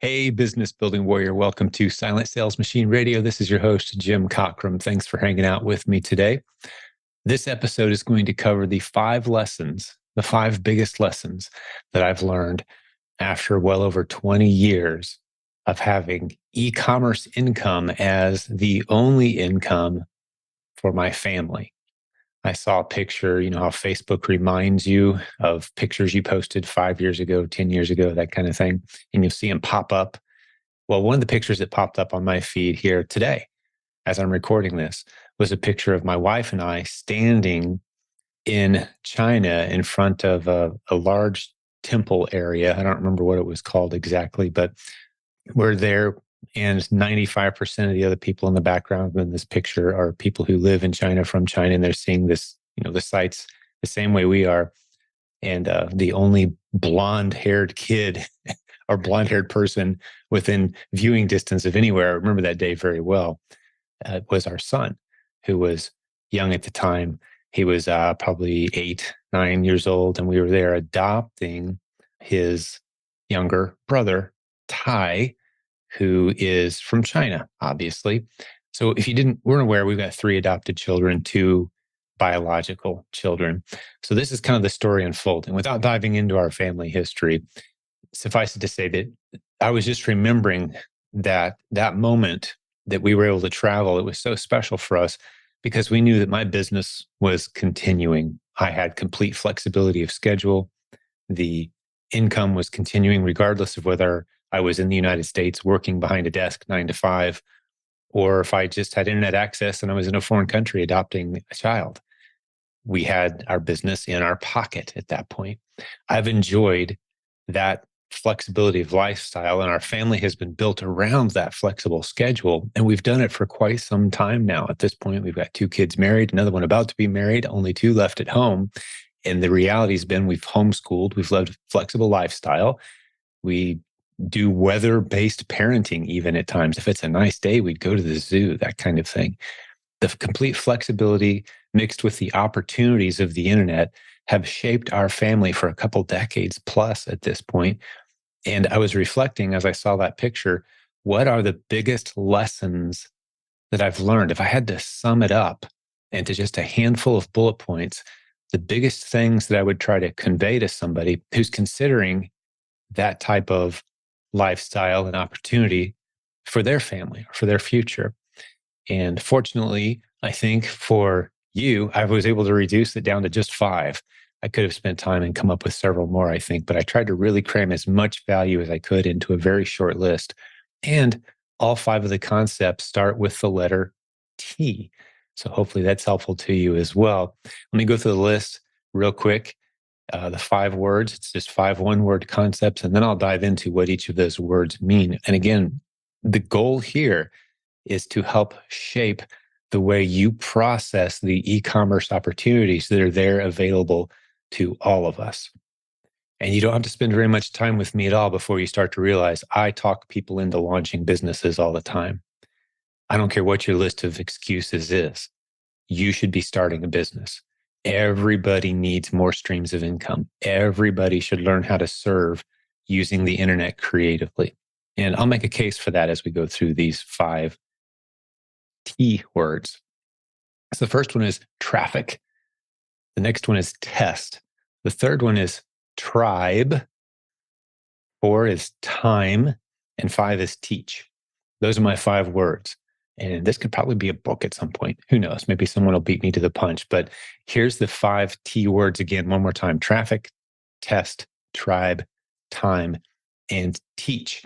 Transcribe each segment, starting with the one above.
Hey, business building warrior. Welcome to Silent Sales Machine Radio. This is your host, Jim Cockrum. Thanks for hanging out with me today. This episode is going to cover the the five biggest lessons that I've learned after well over 20 years of having e-commerce income as the only income for my family. I saw a picture, you know how Facebook reminds you of pictures you posted 5 years ago, 10 years ago, that kind of thing. And you'll see them pop up. Well, one of the pictures that popped up on my feed here today, as I'm recording this, was a picture of my wife and I standing in China in front of a large temple area. I don't remember what it was called exactly, but we're there, and 95% of the other people in the background in this picture are people who live in China from China, and they're seeing this, the sights the same way we are. And the only blonde-haired kid or blonde-haired person within viewing distance of anywhere, I remember that day very well, was our son, who was young at the time. He was probably 8, 9 years old, and we were there adopting his younger brother, Tai, who is from China, obviously. So if you weren't aware, we've got 3 adopted children, 2 biological children. So this is kind of the story unfolding. Without diving into our family history, suffice it to say that I was just remembering that moment that we were able to travel. It was so special for us because we knew that my business was continuing. I had complete flexibility of schedule. The income was continuing regardless of whether I was in the United States working behind a desk 9 to 5, or if I just had internet access and I was in a foreign country adopting a child. We had our business in our pocket at that point. I've enjoyed that flexibility of lifestyle, and our family has been built around that flexible schedule. And we've done it for quite some time now. At this point, we've got 2 kids married, another one about to be married, only 2 left at home. And the reality has been we've homeschooled, we've lived a flexible lifestyle. We do weather-based parenting even at times. If it's a nice day, we'd go to the zoo, that kind of thing. The complete flexibility mixed with the opportunities of the internet have shaped our family for a couple decades plus at this point. And I was reflecting as I saw that picture, what are the biggest lessons that I've learned? If I had to sum it up into just a handful of bullet points, the biggest things that I would try to convey to somebody who's considering that type of lifestyle and opportunity for their family or for their future. And fortunately, I think for you, I was able to reduce it down to just 5. I could have spent time and come up with several more, I think, but I tried to really cram as much value as I could into a very short list. And all 5 of the concepts start with the letter T. So hopefully that's helpful to you as well. Let me go through the list real quick. The 5 words, it's just 5 one-word concepts, and then I'll dive into what each of those words mean. And again, the goal here is to help shape the way you process the e-commerce opportunities that are there available to all of us. And you don't have to spend very much time with me at all before you start to realize I talk people into launching businesses all the time. I don't care what your list of excuses is. You should be starting a business. Everybody needs more streams of income. Everybody should learn how to serve using the internet creatively. And I'll make a case for that as we go through these 5 T words. So the first one is traffic. The next one is test. The third one is tribe. 4 is time. And 5 is teach. Those are my 5 words. And this could probably be a book at some point. Who knows? Maybe someone will beat me to the punch. But here's the 5 T words again, one more time. Traffic, test, tribe, time, and teach.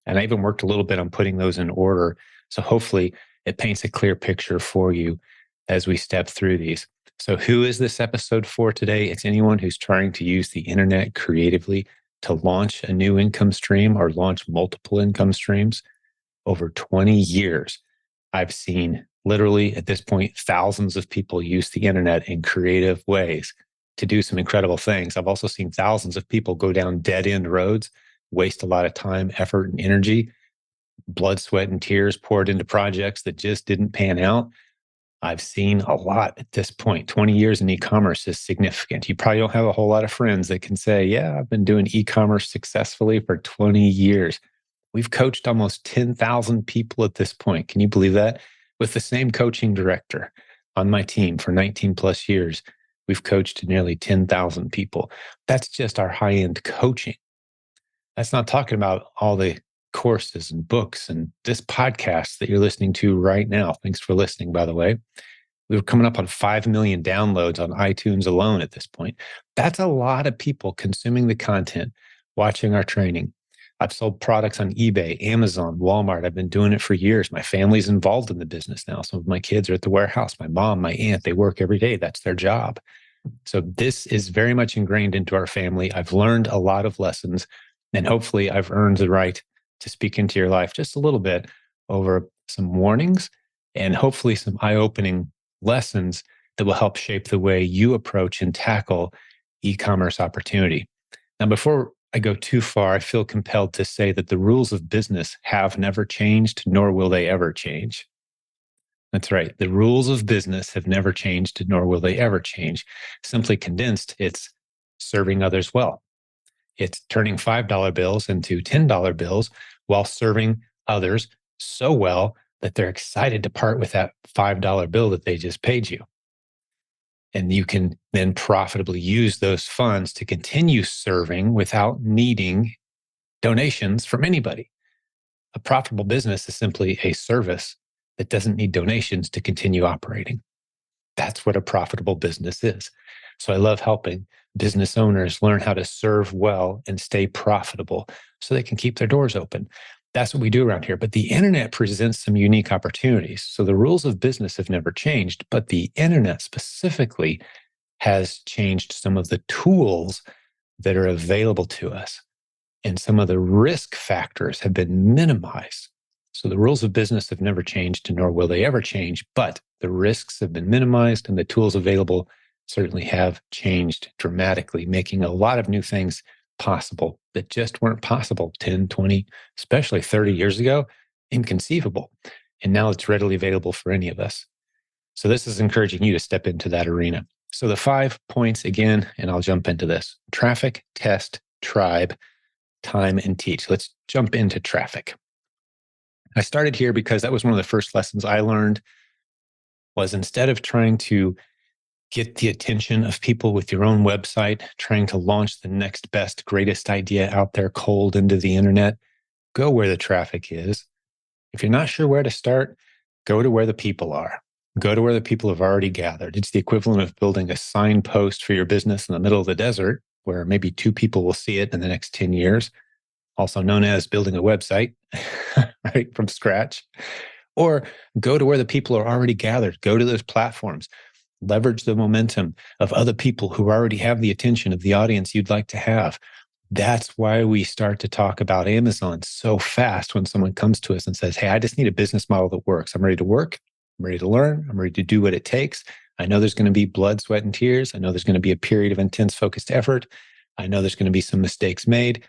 And I even worked a little bit on putting those in order. So hopefully it paints a clear picture for you as we step through these. So who is this episode for today? It's anyone who's trying to use the internet creatively to launch a new income stream or launch multiple income streams. Over 20 years, I've seen literally at this point, thousands of people use the internet in creative ways to do some incredible things. I've also seen thousands of people go down dead end roads, waste a lot of time, effort, and energy, blood, sweat, and tears poured into projects that just didn't pan out. I've seen a lot at this point. 20 years in e-commerce is significant. You probably don't have a whole lot of friends that can say, yeah, I've been doing e-commerce successfully for 20 years. We've coached almost 10,000 people at this point. Can you believe that? With the same coaching director on my team for 19 plus years, we've coached nearly 10,000 people. That's just our high end coaching. That's not talking about all the courses and books and this podcast that you're listening to right now. Thanks for listening, by the way. We were coming up on 5 million downloads on iTunes alone at this point. That's a lot of people consuming the content, watching our training. I've sold products on eBay, Amazon, Walmart. I've been doing it for years. My family's involved in the business now. Some of my kids are at the warehouse. My mom, my aunt, they work every day. That's their job. So this is very much ingrained into our family. I've learned a lot of lessons, and hopefully I've earned the right to speak into your life just a little bit over some warnings and hopefully some eye-opening lessons that will help shape the way you approach and tackle e-commerce opportunity. Now, before I go too far, I feel compelled to say that the rules of business have never changed, nor will they ever change. That's right. The rules of business have never changed, nor will they ever change. Simply condensed, it's serving others well. It's turning $5 bills into $10 bills while serving others so well that they're excited to part with that $5 bill that they just paid you. And you can then profitably use those funds to continue serving without needing donations from anybody. A profitable business is simply a service that doesn't need donations to continue operating. That's what a profitable business is. So I love helping business owners learn how to serve well and stay profitable so they can keep their doors open. That's what we do around here. But the internet presents some unique opportunities. So the rules of business have never changed, but the internet specifically has changed some of the tools that are available to us. And some of the risk factors have been minimized. So the rules of business have never changed, nor will they ever change, but the risks have been minimized and the tools available certainly have changed dramatically, making a lot of new things possible that just weren't possible 10, 20, especially 30 years ago, inconceivable. And now it's readily available for any of us. So this is encouraging you to step into that arena. So the 5 points again, and I'll jump into this: traffic, test, tribe, time, and teach. Let's jump into traffic. I started here because that was one of the first lessons I learned was instead of trying to get the attention of people with your own website, trying to launch the next best, greatest idea out there cold into the internet, go where the traffic is. If you're not sure where to start, go to where the people are. Go to where the people have already gathered. It's the equivalent of building a signpost for your business in the middle of the desert where maybe 2 people will see it in the next 10 years, also known as building a website, right, from scratch. Or go to where the people are already gathered. Go to those platforms. Leverage the momentum of other people who already have the attention of the audience you'd like to have. That's why we start to talk about Amazon so fast when someone comes to us and says, hey, I just need a business model that works. I'm ready to work. I'm ready to learn. I'm ready to do what it takes. I know there's going to be blood, sweat, and tears. I know there's going to be a period of intense focused effort. I know there's going to be some mistakes made,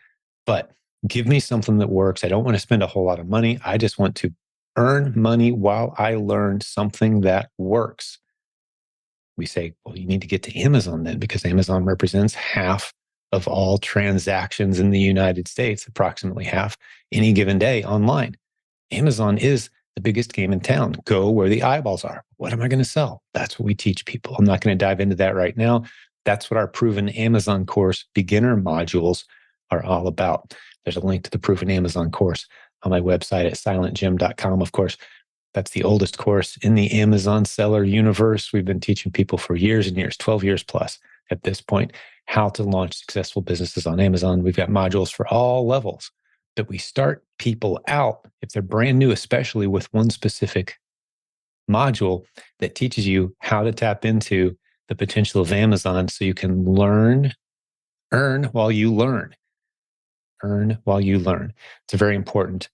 but give me something that works. I don't want to spend a whole lot of money. I just want to earn money while I learn something that works. We say, well, you need to get to Amazon then, because Amazon represents half of all transactions in the United States, approximately half any given day online. Amazon is the biggest game in town. Go where the eyeballs are. What am I going to sell? That's what we teach people. I'm not going to dive into that right now. That's what our Proven Amazon course beginner modules are all about. There's a link to the Proven Amazon course on my website at silentjimdotcom. Of course, that's the oldest course in the Amazon seller universe. We've been teaching people for years and years, 12 years plus at this point, how to launch successful businesses on Amazon. We've got modules for all levels, but we start people out, if they're brand new, especially with one specific module that teaches you how to tap into the potential of Amazon so you can earn while you learn. Earn while you learn. It's a very important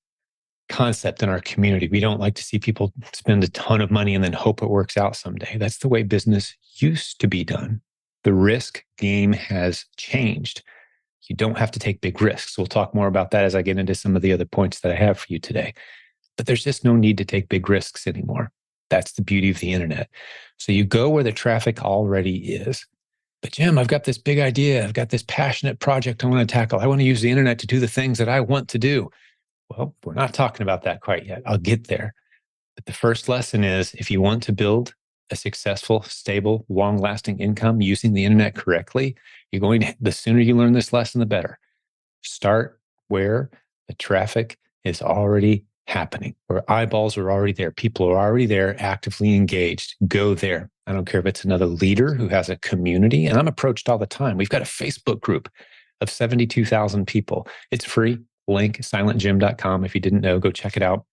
concept in our community. We don't like to see people spend a ton of money and then hope it works out someday. That's the way business used to be done. The risk game has changed. You don't have to take big risks. We'll talk more about that as I get into some of the other points that I have for you today. But there's just no need to take big risks anymore. That's the beauty of the internet. So you go where the traffic already is. But Jim, I've got this big idea. I've got this passionate project I want to tackle. I want to use the internet to do the things that I want to do. Well, we're not talking about that quite yet. I'll get there. But the first lesson is if you want to build a successful, stable, long lasting income using the internet correctly, the sooner you learn this lesson, the better. Start where the traffic is already happening, where eyeballs are already there. People are already there, actively engaged. Go there. I don't care if it's another leader who has a community, and I'm approached all the time. We've got a Facebook group of 72,000 people. It's free. Link silentjimdotcom. If you didn't know, go check it out.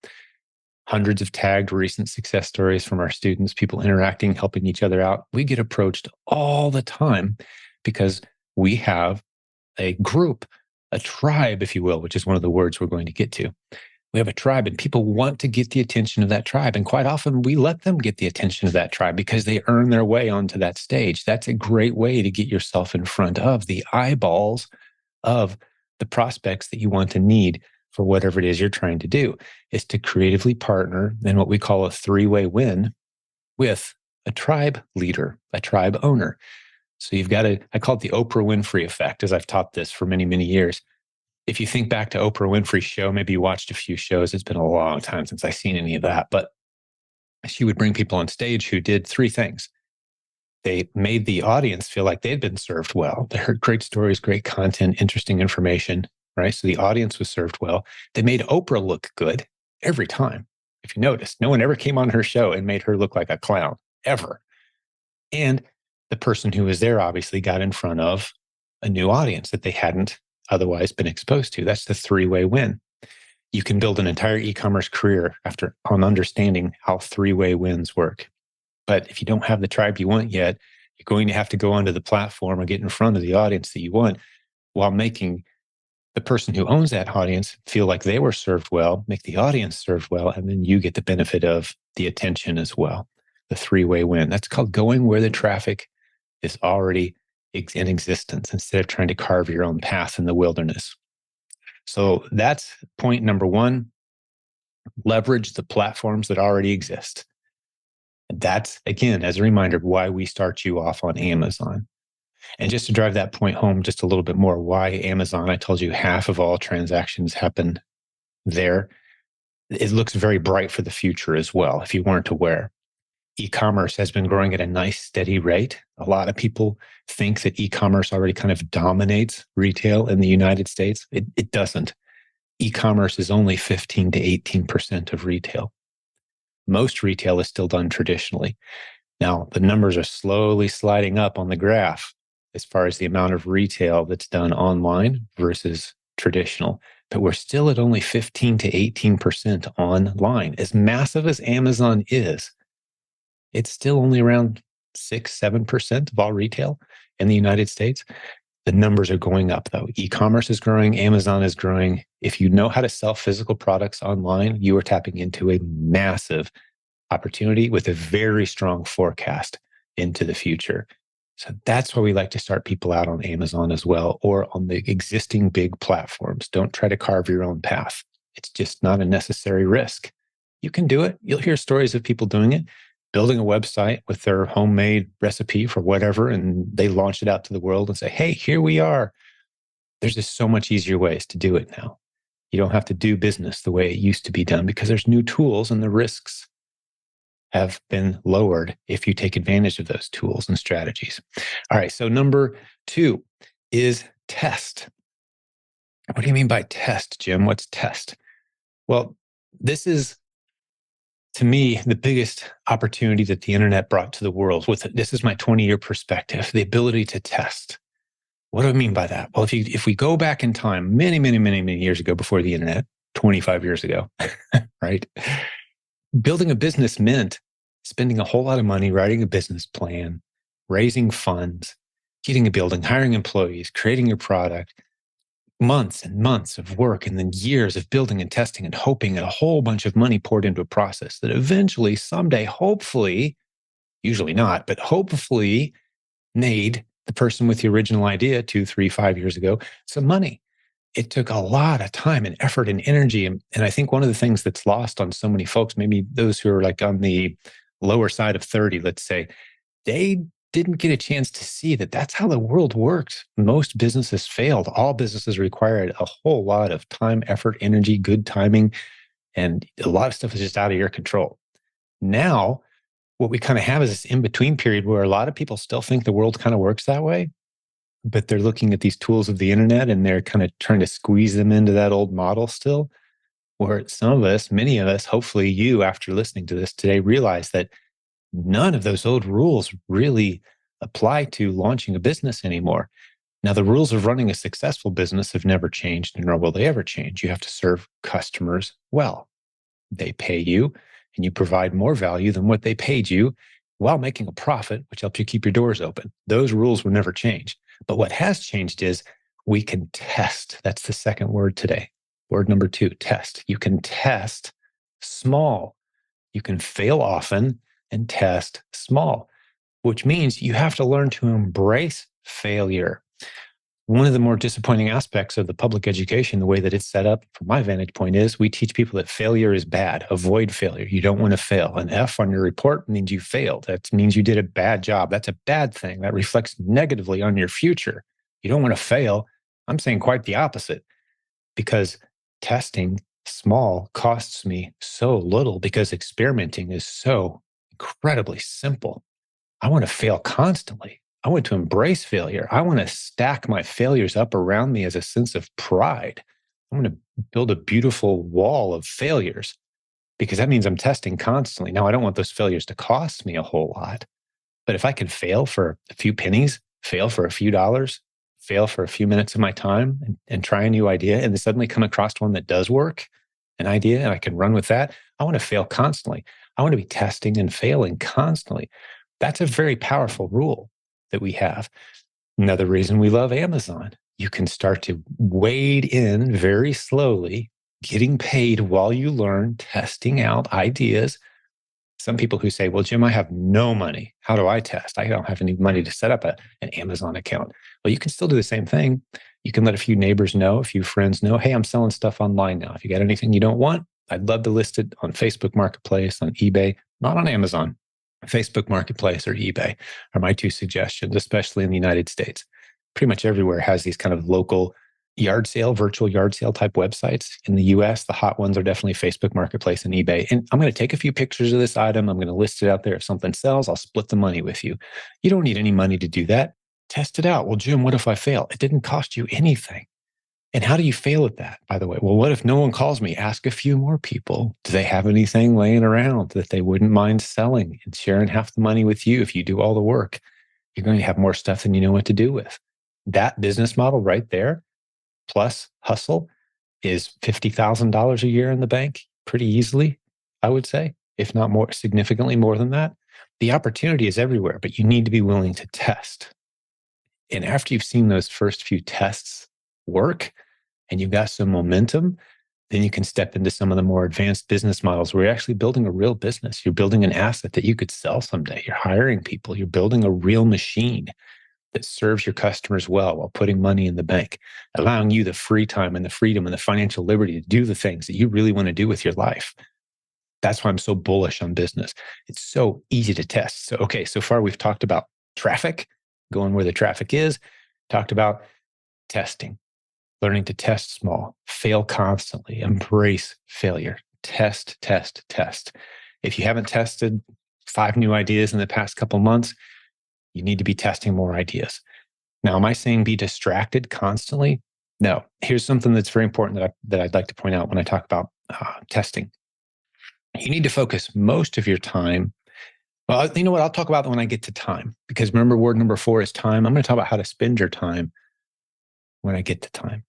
Hundreds of tagged recent success stories from our students, people interacting, helping each other out. We get approached all the time because we have a group, a tribe, if you will, which is one of the words we're going to get to. We have a tribe and people want to get the attention of that tribe. And quite often we let them get the attention of that tribe because they earn their way onto that stage. That's a great way to get yourself in front of the eyeballs of the prospects that you want to need for whatever it is you're trying to do, is to creatively partner in what we call a three-way win with a tribe leader, a tribe owner. So you've got I call it the Oprah Winfrey effect, as I've taught this for many, many years. If you think back to Oprah Winfrey's show, maybe you watched a few shows. It's been a long time since I've seen any of that, but she would bring people on stage who did three things. They made the audience feel like they'd been served well. They heard great stories, great content, interesting information, right? So the audience was served well. They made Oprah look good every time. If you notice, no one ever came on her show and made her look like a clown, ever. And the person who was there obviously got in front of a new audience that they hadn't otherwise been exposed to. That's the three-way win. You can build an entire e-commerce career on understanding how three-way wins work. But if you don't have the tribe you want yet, you're going to have to go onto the platform or get in front of the audience that you want while making the person who owns that audience feel like they were served well, make the audience served well, and then you get the benefit of the attention as well. The three-way win. That's called going where the traffic is already in existence instead of trying to carve your own path in the wilderness. So that's point number one. Leverage the platforms that already exist. That's, again, as a reminder, why we start you off on Amazon. And just to drive that point home just a little bit more, why Amazon? I told you half of all transactions happen there. It looks very bright for the future as well, if you weren't aware. E-commerce has been growing at a nice, steady rate. A lot of people think that e-commerce already kind of dominates retail in the United States. It doesn't. E-commerce is only 15 to 18% of retail. Most retail is still done traditionally. Now, the numbers are slowly sliding up on the graph as far as the amount of retail that's done online versus traditional. But we're still at only 15 to 18% online. As massive as Amazon is, it's still only around 6-7% of all retail in the United States. The numbers are going up, though. E-commerce is growing. Amazon is growing. If you know how to sell physical products online, you are tapping into a massive opportunity with a very strong forecast into the future. So that's why we like to start people out on Amazon as well, or on the existing big platforms. Don't try to carve your own path. It's just not a necessary risk. You can do it. You'll hear stories of people doing it, building a website with their homemade recipe for whatever, and they launch it out to the world and say, hey, here we are. There's just so much easier ways to do it now. You don't have to do business the way it used to be done because there's new tools and the risks have been lowered if you take advantage of those tools and strategies. All right, so number 2 is test. What do you mean by test, Jim? What's test? Well, this is, to me, the biggest opportunity that the internet brought to the world. This is my 20-year perspective, the ability to test. What do I mean by that? Well, if we go back in time, many, many, many, many years ago before the internet, 25 years ago, right? Building a business meant spending a whole lot of money writing a business plan, raising funds, getting a building, hiring employees, creating your product, months and months of work, and then years of building and testing and hoping, and a whole bunch of money poured into a process that eventually, someday, hopefully, usually not, but hopefully made the person with the original idea 2, 3, 5 years ago some money. It took a lot of time and effort and energy. And I think one of the things that's lost on so many folks, maybe those who are like on the lower side of 30, let's say, they didn't get a chance to see that that's how the world works. Most businesses failed. All businesses required a whole lot of time, effort, energy, good timing, and a lot of stuff is just out of your control. Now, what we kind of have is this in-between period where a lot of people still think the world kind of works that way, but they're looking at these tools of the internet and they're kind of trying to squeeze them into that old model still. Where some of us, many of us, hopefully you, after listening to this today, realize that none of those old rules really apply to launching a business anymore. Now, the rules of running a successful business have never changed, nor will they ever change. You have to serve customers well. They pay you, and you provide more value than what they paid you while making a profit, which helps you keep your doors open. Those rules will never change. But what has changed is we can test. That's the second word today. Word number 2, test. You can test small. You can fail often and test small, which means you have to learn to embrace failure. One of the more disappointing aspects of the public education, the way that it's set up from my vantage point, is we teach people that failure is bad. Avoid failure. You don't want to fail. An F on your report means you failed. That means you did a bad job. That's a bad thing. That reflects negatively on your future. You don't want to fail. I'm saying quite the opposite, because testing small costs me so little because experimenting is so incredibly simple. I want to fail constantly. I want to embrace failure. I want to stack my failures up around me as a sense of pride. I want to build a beautiful wall of failures because that means I'm testing constantly. Now, I don't want those failures to cost me a whole lot, but if I can fail for a few pennies, fail for a few dollars, fail for a few minutes of my time and try a new idea and then suddenly come across one that does work, an idea, and I can run with that, I want to fail constantly. I want to be testing and failing constantly. That's a very powerful rule that we have. Another reason we love Amazon. You can start to wade in very slowly, getting paid while you learn, testing out ideas. Some people who say, well, Jim, I have no money. How do I test? I don't have any money to set up an Amazon account. Well, you can still do the same thing. You can let a few neighbors know, a few friends know, hey, I'm selling stuff online now. If you got anything you don't want, I'd love to list it on Facebook Marketplace, on eBay, not on Amazon. Facebook Marketplace or eBay are my 2 suggestions, especially in the United States. Pretty much everywhere has these kind of local yard sale, virtual yard sale type websites. In the US, the hot ones are definitely Facebook Marketplace and eBay. And I'm going to take a few pictures of this item. I'm going to list it out there. If something sells, I'll split the money with you. You don't need any money to do that. Test it out. Well, Jim, what if I fail? It didn't cost you anything. And how do you fail at that, by the way? Well, what if no one calls me? Ask a few more people. Do they have anything laying around that they wouldn't mind selling and sharing half the money with you if you do all the work? You're going to have more stuff than you know what to do with. That business model right there, plus hustle, is $50,000 a year in the bank pretty easily, I would say, if not more, significantly more than that. The opportunity is everywhere, but you need to be willing to test. And after you've seen those first few tests work, and you've got some momentum, then you can step into some of the more advanced business models where you're actually building a real business. You're building an asset that you could sell someday. You're hiring people. You're building a real machine that serves your customers well while putting money in the bank, allowing you the free time and the freedom and the financial liberty to do the things that you really want to do with your life. That's why I'm so bullish on business. It's so easy to test. So, okay, so far we've talked about traffic, going where the traffic is, talked about testing. Learning to test small, fail constantly, embrace failure, test, test, test. If you haven't tested 5 new ideas in the past couple months, you need to be testing more ideas. Now, am I saying be distracted constantly? No. Here's something that's very important that I'd like to point out when I talk about testing. You need to focus most of your time. Well, you know what? I'll talk about that when I get to time, because remember, word number 4 is time. I'm going to talk about how to spend your time when I get to time.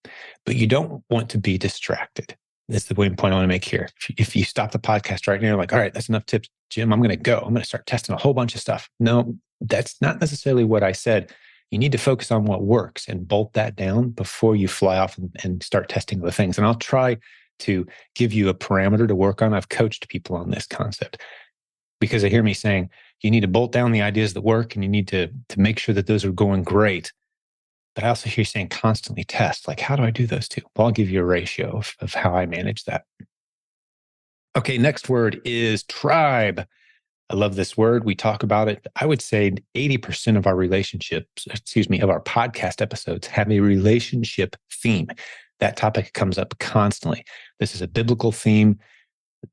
But you don't want to be distracted. That's the point I want to make here. If you stop the podcast right now, you're like, all right, that's enough tips, Jim. I'm going to go. I'm going to start testing a whole bunch of stuff. No, that's not necessarily what I said. You need to focus on what works and bolt that down before you fly off and start testing other things. And I'll try to give you a parameter to work on. I've coached people on this concept because they hear me saying, you need to bolt down the ideas that work and you need to make sure that those are going great. But I also hear you saying constantly test. Like, how do I do those 2? Well, I'll give you a ratio of how I manage that. Okay, next word is tribe. I love this word. We talk about it. I would say 80% of our of our podcast episodes have a relationship theme. That topic comes up constantly. This is a biblical theme.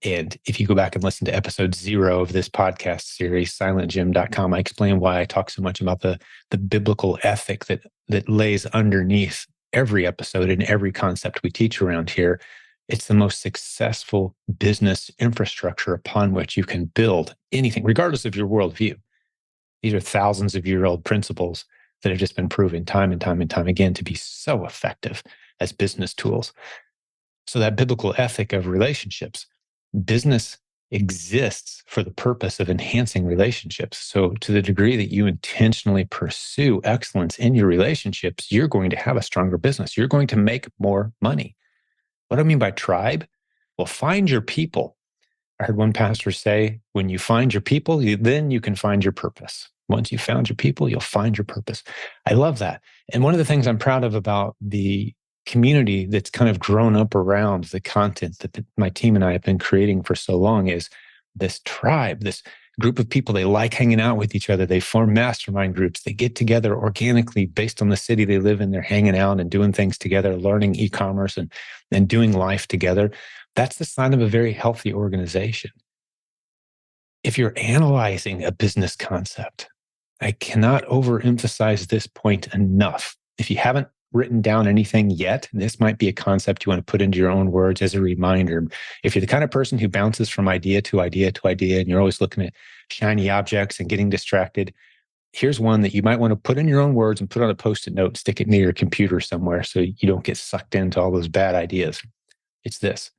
And if you go back and listen to episode 0 of this podcast series, silentjimdotcom, I explain why I talk so much about the biblical ethic that lays underneath every episode and every concept we teach around here. It's the most successful business infrastructure upon which you can build anything, regardless of your worldview. These are thousands of year old principles that have just been proven time and time and time again to be so effective as business tools. So that biblical ethic of relationships, business exists for the purpose of enhancing relationships. So to the degree that you intentionally pursue excellence in your relationships, you're going to have a stronger business. You're going to make more money. What do I mean by tribe? Well, find your people. I heard one pastor say, when you find your people, then you can find your purpose. Once you found your people, you'll find your purpose. I love that. And one of the things I'm proud of about the community that's kind of grown up around the content that my team and I have been creating for so long is this tribe, this group of people. They like hanging out with each other. They form mastermind groups. They get together organically based on the city they live in. They're hanging out and doing things together, learning e-commerce and doing life together. That's the sign of a very healthy organization. If you're analyzing a business concept, I cannot overemphasize this point enough. If you haven't written down anything yet, this might be a concept you want to put into your own words as a reminder. If you're the kind of person who bounces from idea to idea to idea, and you're always looking at shiny objects and getting distracted, here's one that you might want to put in your own words and put on a Post-it note, stick it near your computer somewhere so you don't get sucked into all those bad ideas. It's this.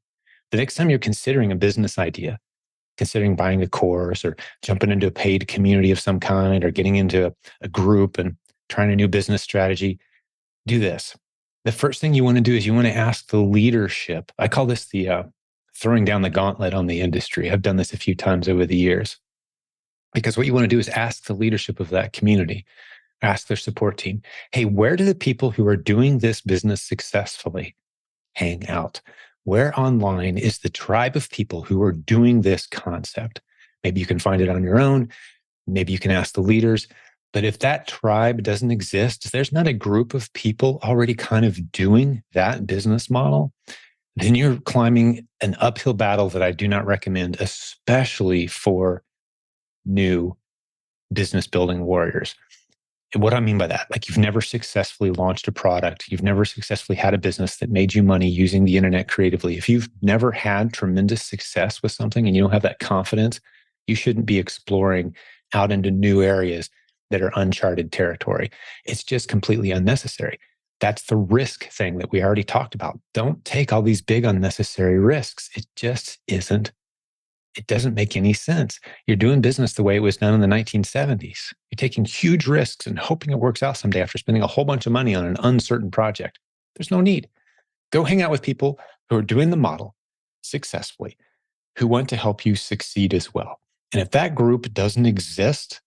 The next time you're considering a business idea, considering buying a course or jumping into a paid community of some kind or getting into a group and trying a new business strategy, do this. The first thing you want to do is you want to ask the leadership. I call this the throwing down the gauntlet on the industry. I've done this a few times over the years. Because what you want to do is ask the leadership of that community, ask their support team, hey, where do the people who are doing this business successfully hang out? Where online is the tribe of people who are doing this concept? Maybe you can find it on your own. Maybe you can ask the leaders. But if that tribe doesn't exist, if there's not a group of people already kind of doing that business model, then you're climbing an uphill battle that I do not recommend, especially for new business building warriors. And what I mean by that, like you've never successfully launched a product, you've never successfully had a business that made you money using the internet creatively. If you've never had tremendous success with something and you don't have that confidence, you shouldn't be exploring out into new areas that are uncharted territory. It's just completely unnecessary. That's the risk thing that we already talked about. Don't take all these big unnecessary risks. It just isn't. It doesn't make any sense. You're doing business the way it was done in the 1970s. You're taking huge risks and hoping it works out someday after spending a whole bunch of money on an uncertain project. There's no need. Go hang out with people who are doing the model successfully, who want to help you succeed as well. And if that group doesn't exist,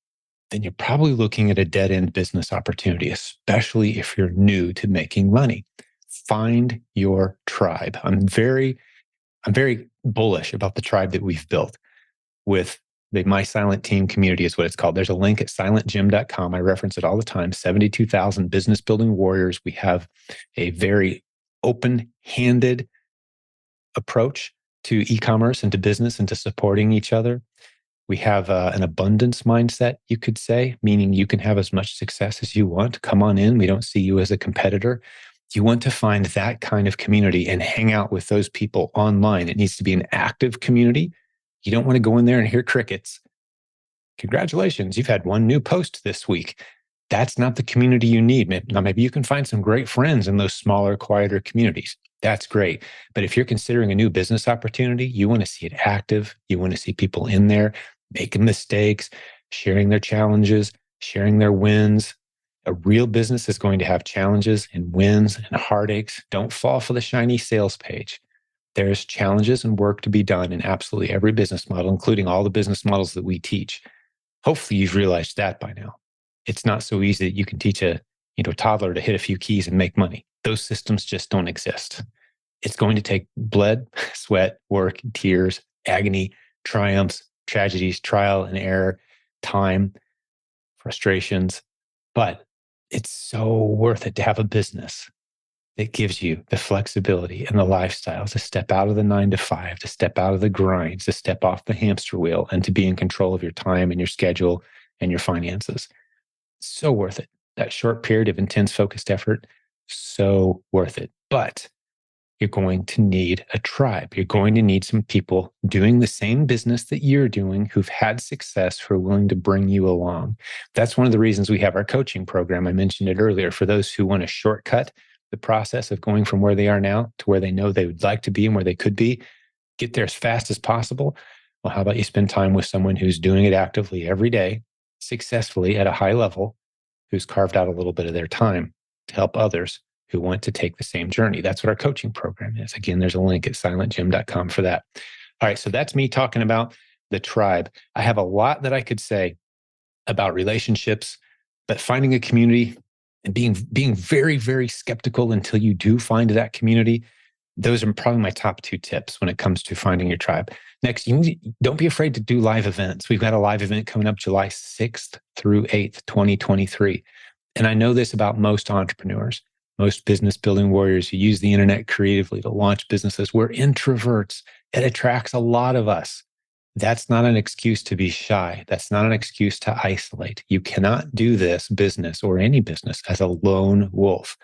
then you're probably looking at a dead-end business opportunity, especially if you're new to making money. Find your tribe. I'm very bullish about the tribe that we've built with the My Silent Team community is what it's called. There's a link at silentjim.com. I reference it all the time. 72,000 business building warriors. We have a very open-handed approach to e-commerce and to business and to supporting each other. We have an abundance mindset, you could say, meaning you can have as much success as you want. Come on in. We don't see you as a competitor. You want to find that kind of community and hang out with those people online. It needs to be an active community. You don't want to go in there and hear crickets. Congratulations, you've had one new post this week. That's not the community you need. Now, maybe you can find some great friends in those smaller, quieter communities. That's great. But if you're considering a new business opportunity, you want to see it active. You want to see people in there making mistakes, sharing their challenges, sharing their wins. A real business is going to have challenges and wins and heartaches. Don't fall for the shiny sales page. There's challenges and work to be done in absolutely every business model, including all the business models that we teach. Hopefully you've realized that by now. It's not so easy that you can teach a toddler to hit a few keys and make money. Those systems just don't exist. It's going to take blood, sweat, work, tears, agony, triumphs, tragedies, trial and error, time, frustrations, but it's so worth it to have a business that gives you the flexibility and the lifestyle to step out of the 9 to 5, to step out of the grind, to step off the hamster wheel, and to be in control of your time and your schedule and your finances. So worth it. That short period of intense focused effort, so worth it. But you're going to need a tribe. You're going to need some people doing the same business that you're doing who've had success, who are willing to bring you along. That's one of the reasons we have our coaching program. I mentioned it earlier. For those who want to shortcut the process of going from where they are now to where they know they would like to be and where they could be, get there as fast as possible. Well, how about you spend time with someone who's doing it actively every day, successfully at a high level, who's carved out a little bit of their time to help others who want to take the same journey. That's what our coaching program is. Again, there's a link at silentjimdotcom for that. All right, so that's me talking about the tribe. I have a lot that I could say about relationships, but finding a community and being very, very skeptical until you do find that community, those are probably my top 2 tips when it comes to finding your tribe. Next, don't be afraid to do live events. We've got a live event coming up July 6th through 8th, 2023. And I know this about most entrepreneurs. Most business building warriors who use the internet creatively to launch businesses, we're introverts. It attracts a lot of us. That's not an excuse to be shy. That's not an excuse to isolate. You cannot do this business or any business as a lone wolf.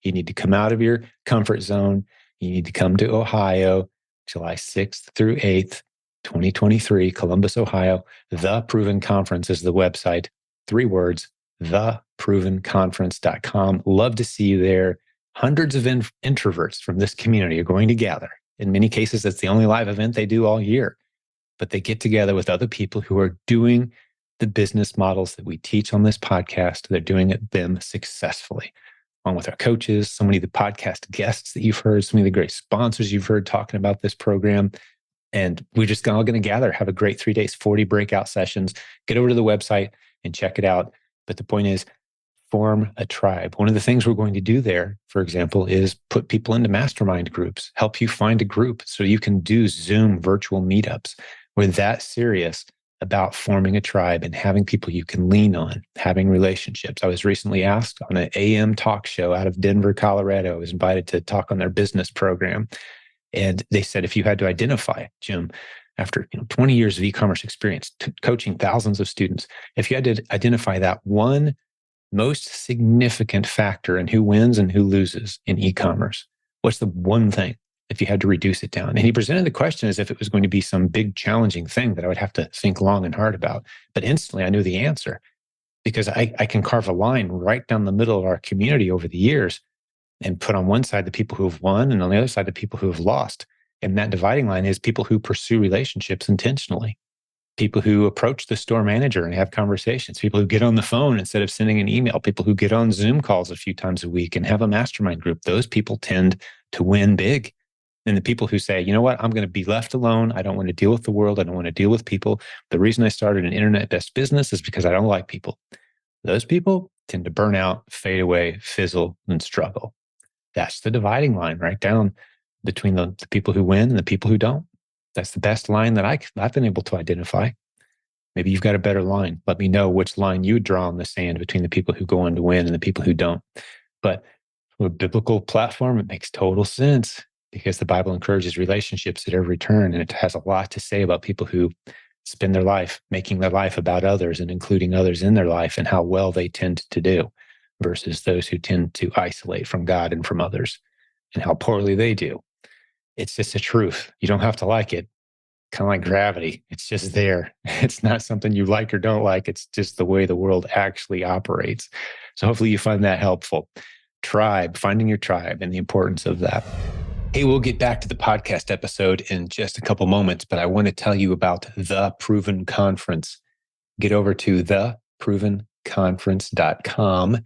You need to come out of your comfort zone. You need to come to Ohio, July 6th through 8th, 2023, Columbus, Ohio. The Proven Conference is the website. 3 words, theprovenconference.com. Love to see you there. Hundreds of introverts from this community are going to gather. In many cases, it's the only live event they do all year, but they get together with other people who are doing the business models that we teach on this podcast. They're doing them successfully, along with our coaches, so many of the podcast guests that you've heard, so many of the great sponsors you've heard talking about this program. And we're just all going to gather, have a great 3 days, 40 breakout sessions. Get over to the website and check it out. But the point is, form a tribe. One of the things we're going to do there, for example, is put people into mastermind groups, help you find a group so you can do Zoom virtual meetups. We're that serious about forming a tribe and having people you can lean on, having relationships. I was recently asked on an AM talk show out of Denver, Colorado. I was invited to talk on their business program. And they said, if you had to identify, Jim, after 20 years of e-commerce experience, coaching thousands of students, if you had to identify that one most significant factor in who wins and who loses in e-commerce, what's the one thing if you had to reduce it down? And he presented the question as if it was going to be some big challenging thing that I would have to think long and hard about. But instantly I knew the answer, because I can carve a line right down the middle of our community over the years and put on one side the people who have won and on the other side the people who have lost. And that dividing line is people who pursue relationships intentionally, people who approach the store manager and have conversations, people who get on the phone instead of sending an email, people who get on Zoom calls a few times a week and have a mastermind group. Those people tend to win big. And the people who say, you know what, I'm going to be left alone. I don't want to deal with the world. I don't want to deal with people. The reason I started an internet-based business is because I don't like people. Those people tend to burn out, fade away, fizzle, and struggle. That's the dividing line right down between the people who win and the people who don't. That's the best line that I've been able to identify. Maybe you've got a better line. Let me know which line you draw in the sand between the people who go on to win and the people who don't. But from a biblical platform, it makes total sense because the Bible encourages relationships at every turn. And it has a lot to say about people who spend their life making their life about others and including others in their life and how well they tend to do versus those who tend to isolate from God and from others and how poorly they do. It's just a truth. You don't have to like it. Kind of like gravity. It's just there. It's not something you like or don't like. It's just the way the world actually operates. So hopefully you find that helpful. Tribe, finding your tribe and the importance of that. Hey, we'll get back to the podcast episode in just a couple moments, but I want to tell you about the Proven Conference. Get over to theprovenconference.com.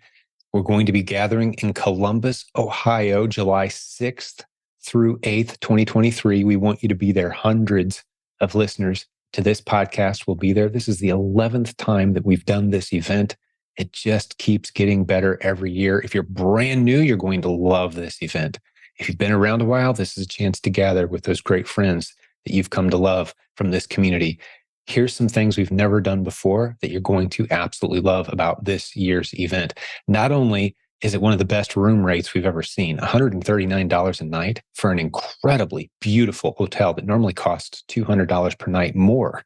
We're going to be gathering in Columbus, Ohio, July 6th through 8th, 2023. We want you to be there. Hundreds of listeners to this podcast will be there. This is the 11th time that we've done this event. It just keeps getting better every year. If you're brand new, you're going to love this event. If you've been around a while, this is a chance to gather with those great friends that you've come to love from this community. Here's some things we've never done before that you're going to absolutely love about this year's event. Not only is it one of the best room rates we've ever seen, $139 a night for an incredibly beautiful hotel that normally costs $200 per night more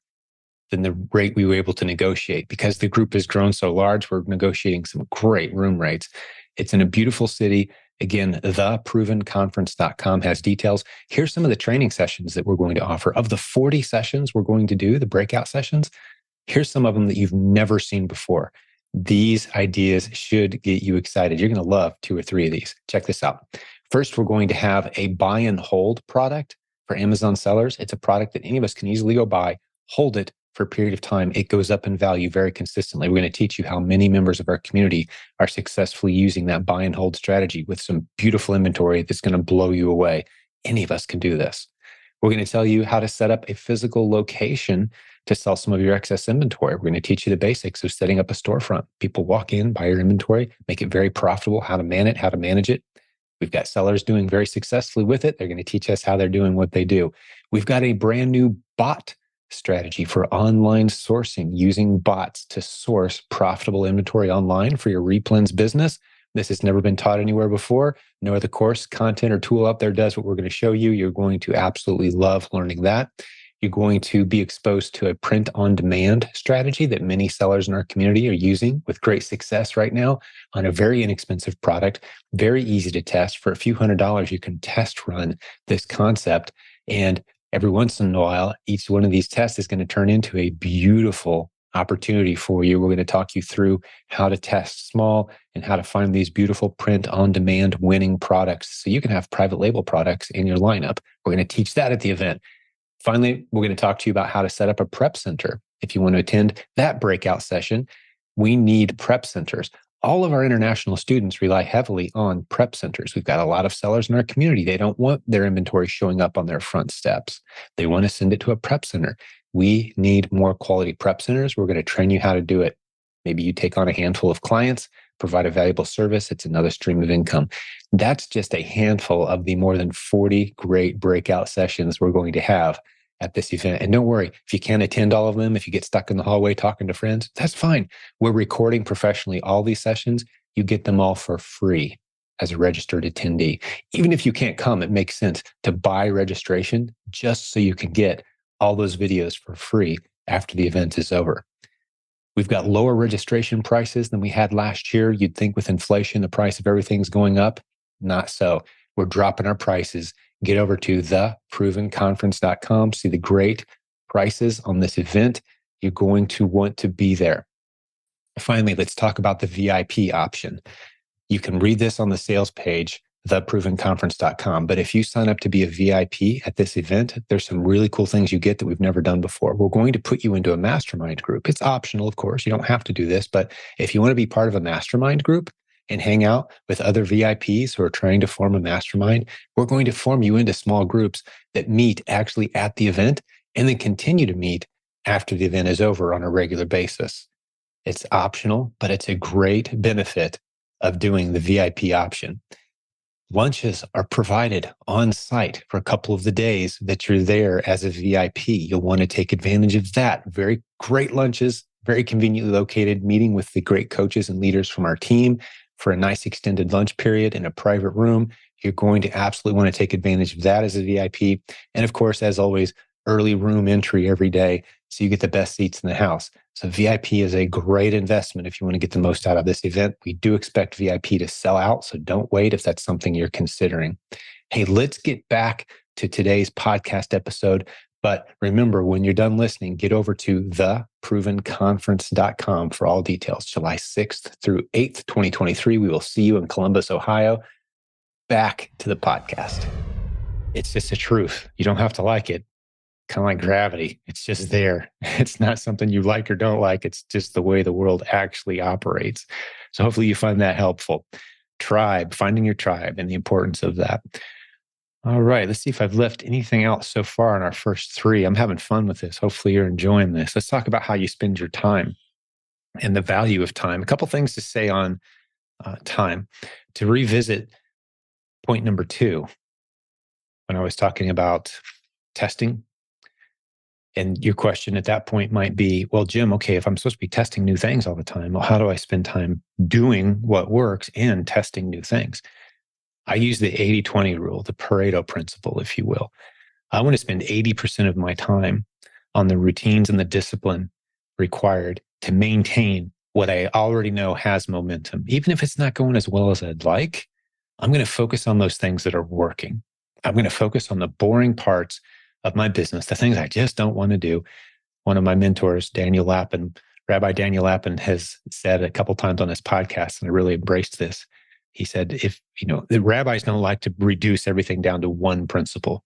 than the rate we were able to negotiate. Because the group has grown so large, we're negotiating some great room rates. It's in a beautiful city. Again, theprovenconference.com has details. Here's some of the training sessions that we're going to offer. Of the 40 sessions we're going to do, the breakout sessions, here's some of them that you've never seen before. These ideas should get you excited. You're going to love 2 or 3 of these. Check this out. First, we're going to have a buy and hold product for Amazon sellers. It's a product that any of us can easily go buy, hold it for a period of time. It goes up in value very consistently. We're going to teach you how many members of our community are successfully using that buy and hold strategy with some beautiful inventory that's going to blow you away. Any of us can do this. We're going to tell you how to set up a physical location to sell some of your excess inventory. We're going to teach you the basics of setting up a storefront. People walk in, buy your inventory, make it very profitable, how to manage it. We've got sellers doing very successfully with it. They're going to teach us how they're doing what they do. We've got a brand new bot strategy for online sourcing, using bots to source profitable inventory online for your replens business. This has never been taught anywhere before. No other course, content, or tool out there does what we're going to show you. You're going to absolutely love learning that. You're going to be exposed to a print-on-demand strategy that many sellers in our community are using with great success right now on a very inexpensive product, very easy to test. For a few $100s, you can test run this concept. And every once in a while, each one of these tests is going to turn into a beautiful opportunity for you. We're going to talk you through how to test small and how to find these beautiful print-on-demand winning products so you can have private label products in your lineup. We're going to teach that at the event. Finally, we're going to talk to you about how to set up a prep center. If you want to attend that breakout session, we need prep centers. All of our international students rely heavily on prep centers. We've got a lot of sellers in our community. They don't want their inventory showing up on their front steps. They want to send it to a prep center. We need more quality prep centers. We're going to train you how to do it. Maybe you take on a handful of clients, provide a valuable service. It's another stream of income. That's just a handful of the more than 40 great breakout sessions we're going to have at this event. And don't worry, if you can't attend all of them, if you get stuck in the hallway talking to friends, that's fine. We're recording professionally all these sessions. You get them all for free as a registered attendee. Even if you can't come, it makes sense to buy registration just so you can get all those videos for free after the event is over. We've got lower registration prices than we had last year. You'd think with inflation, the price of everything's going up. Not so. We're dropping our prices. Get over to theprovenconference.com. See the great prices on this event. You're going to want to be there. Finally, let's talk about the VIP option. You can read this on the sales page, theprovenconference.com. But if you sign up to be a VIP at this event, there's some really cool things you get that we've never done before. We're going to put you into a mastermind group. It's optional, of course. You don't have to do this. But if you want to be part of a mastermind group and hang out with other VIPs who are trying to form a mastermind, we're going to form you into small groups that meet actually at the event and then continue to meet after the event is over on a regular basis. It's optional, but it's a great benefit of doing the VIP option. Lunches are provided on site for a couple of the days that you're there as a VIP. You'll want to take advantage of that. Very great lunches, very conveniently located, meeting with the great coaches and leaders from our team for a nice extended lunch period in a private room. You're going to absolutely want to take advantage of that as a VIP. And of course, as always, early room entry every day so you get the best seats in the house. So VIP is a great investment if you want to get the most out of this event. We do expect VIP to sell out, so don't wait if that's something you're considering. Hey, let's get back to today's podcast episode. But remember, when you're done listening, get over to theprovenconference.com for all details. July 6th through 8th, 2023. We will see you in Columbus, Ohio. Back to the podcast. It's just the truth. You don't have to like it. Kind of like gravity. It's just there. It's not something you like or don't like. It's just the way the world actually operates. So hopefully you find that helpful. Tribe, finding your tribe and the importance of that. All right, let's see if I've left anything out so far in our first 3. I'm having fun with this. Hopefully you're enjoying this. Let's talk about how you spend your time and the value of time. A couple things to say on time. To revisit point number 2, when I was talking about testing, And your question at that point might be, well, Jim, okay, if I'm supposed to be testing new things all the time, well, how do I spend time doing what works and testing new things? I use the 80-20 rule, the Pareto principle, if you will. I want to spend 80% of my time on the routines and the discipline required to maintain what I already know has momentum. Even if it's not going as well as I'd like, I'm going to focus on those things that are working. I'm going to focus on the boring parts of my business, the things I just don't want to do. One of my mentors, Rabbi Daniel Lappin, has said a couple times on his podcast, and I really embraced this. He said, the rabbis don't like to reduce everything down to one principle.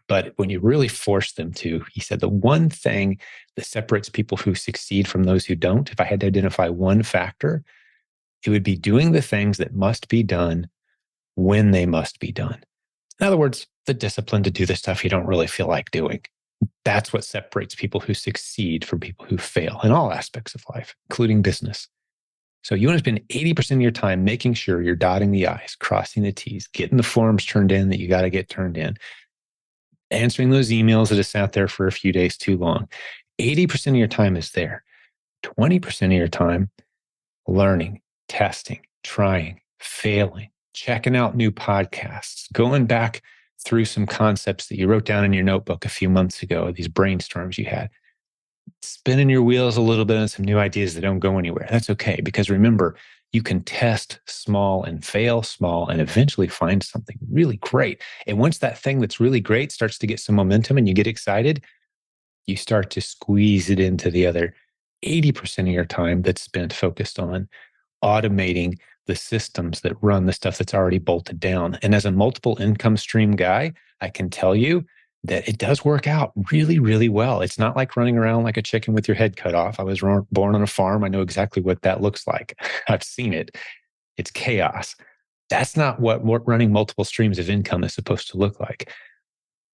But when you really force them to, he said, the one thing that separates people who succeed from those who don't, if I had to identify one factor, it would be doing the things that must be done when they must be done. In other words, the discipline to do the stuff you don't really feel like doing. That's what separates people who succeed from people who fail in all aspects of life, including business. So you want to spend 80% of your time making sure you're dotting the I's, crossing the T's, getting the forms turned in that you got to get turned in, answering those emails that have sat there for a few days too long. 80% of your time is there. 20% of your time learning, testing, trying, failing, checking out new podcasts, going back through some concepts that you wrote down in your notebook a few months ago, these brainstorms you had, spinning your wheels a little bit on some new ideas that don't go anywhere. That's okay, because remember, you can test small and fail small and eventually find something really great. And once that thing that's really great starts to get some momentum and you get excited, you start to squeeze it into the other 80% of your time that's spent focused on automating the systems that run the stuff that's already bolted down. And as a multiple income stream guy, I can tell you that it does work out really, really well. It's not like running around like a chicken with your head cut off. I was born on a farm. I know exactly what that looks like. I've seen it. It's chaos. That's not what running multiple streams of income is supposed to look like.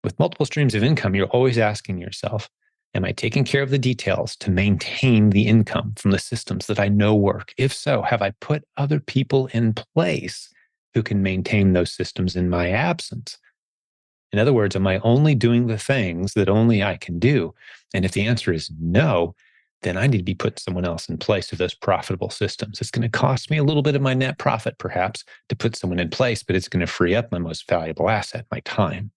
With multiple streams of income, you're always asking yourself, am I taking care of the details to maintain the income from the systems that I know work? If so, have I put other people in place who can maintain those systems in my absence? In other words, am I only doing the things that only I can do? And if the answer is no, then I need to be putting someone else in place of those profitable systems. It's going to cost me a little bit of my net profit, perhaps, to put someone in place, but it's going to free up my most valuable asset, my time.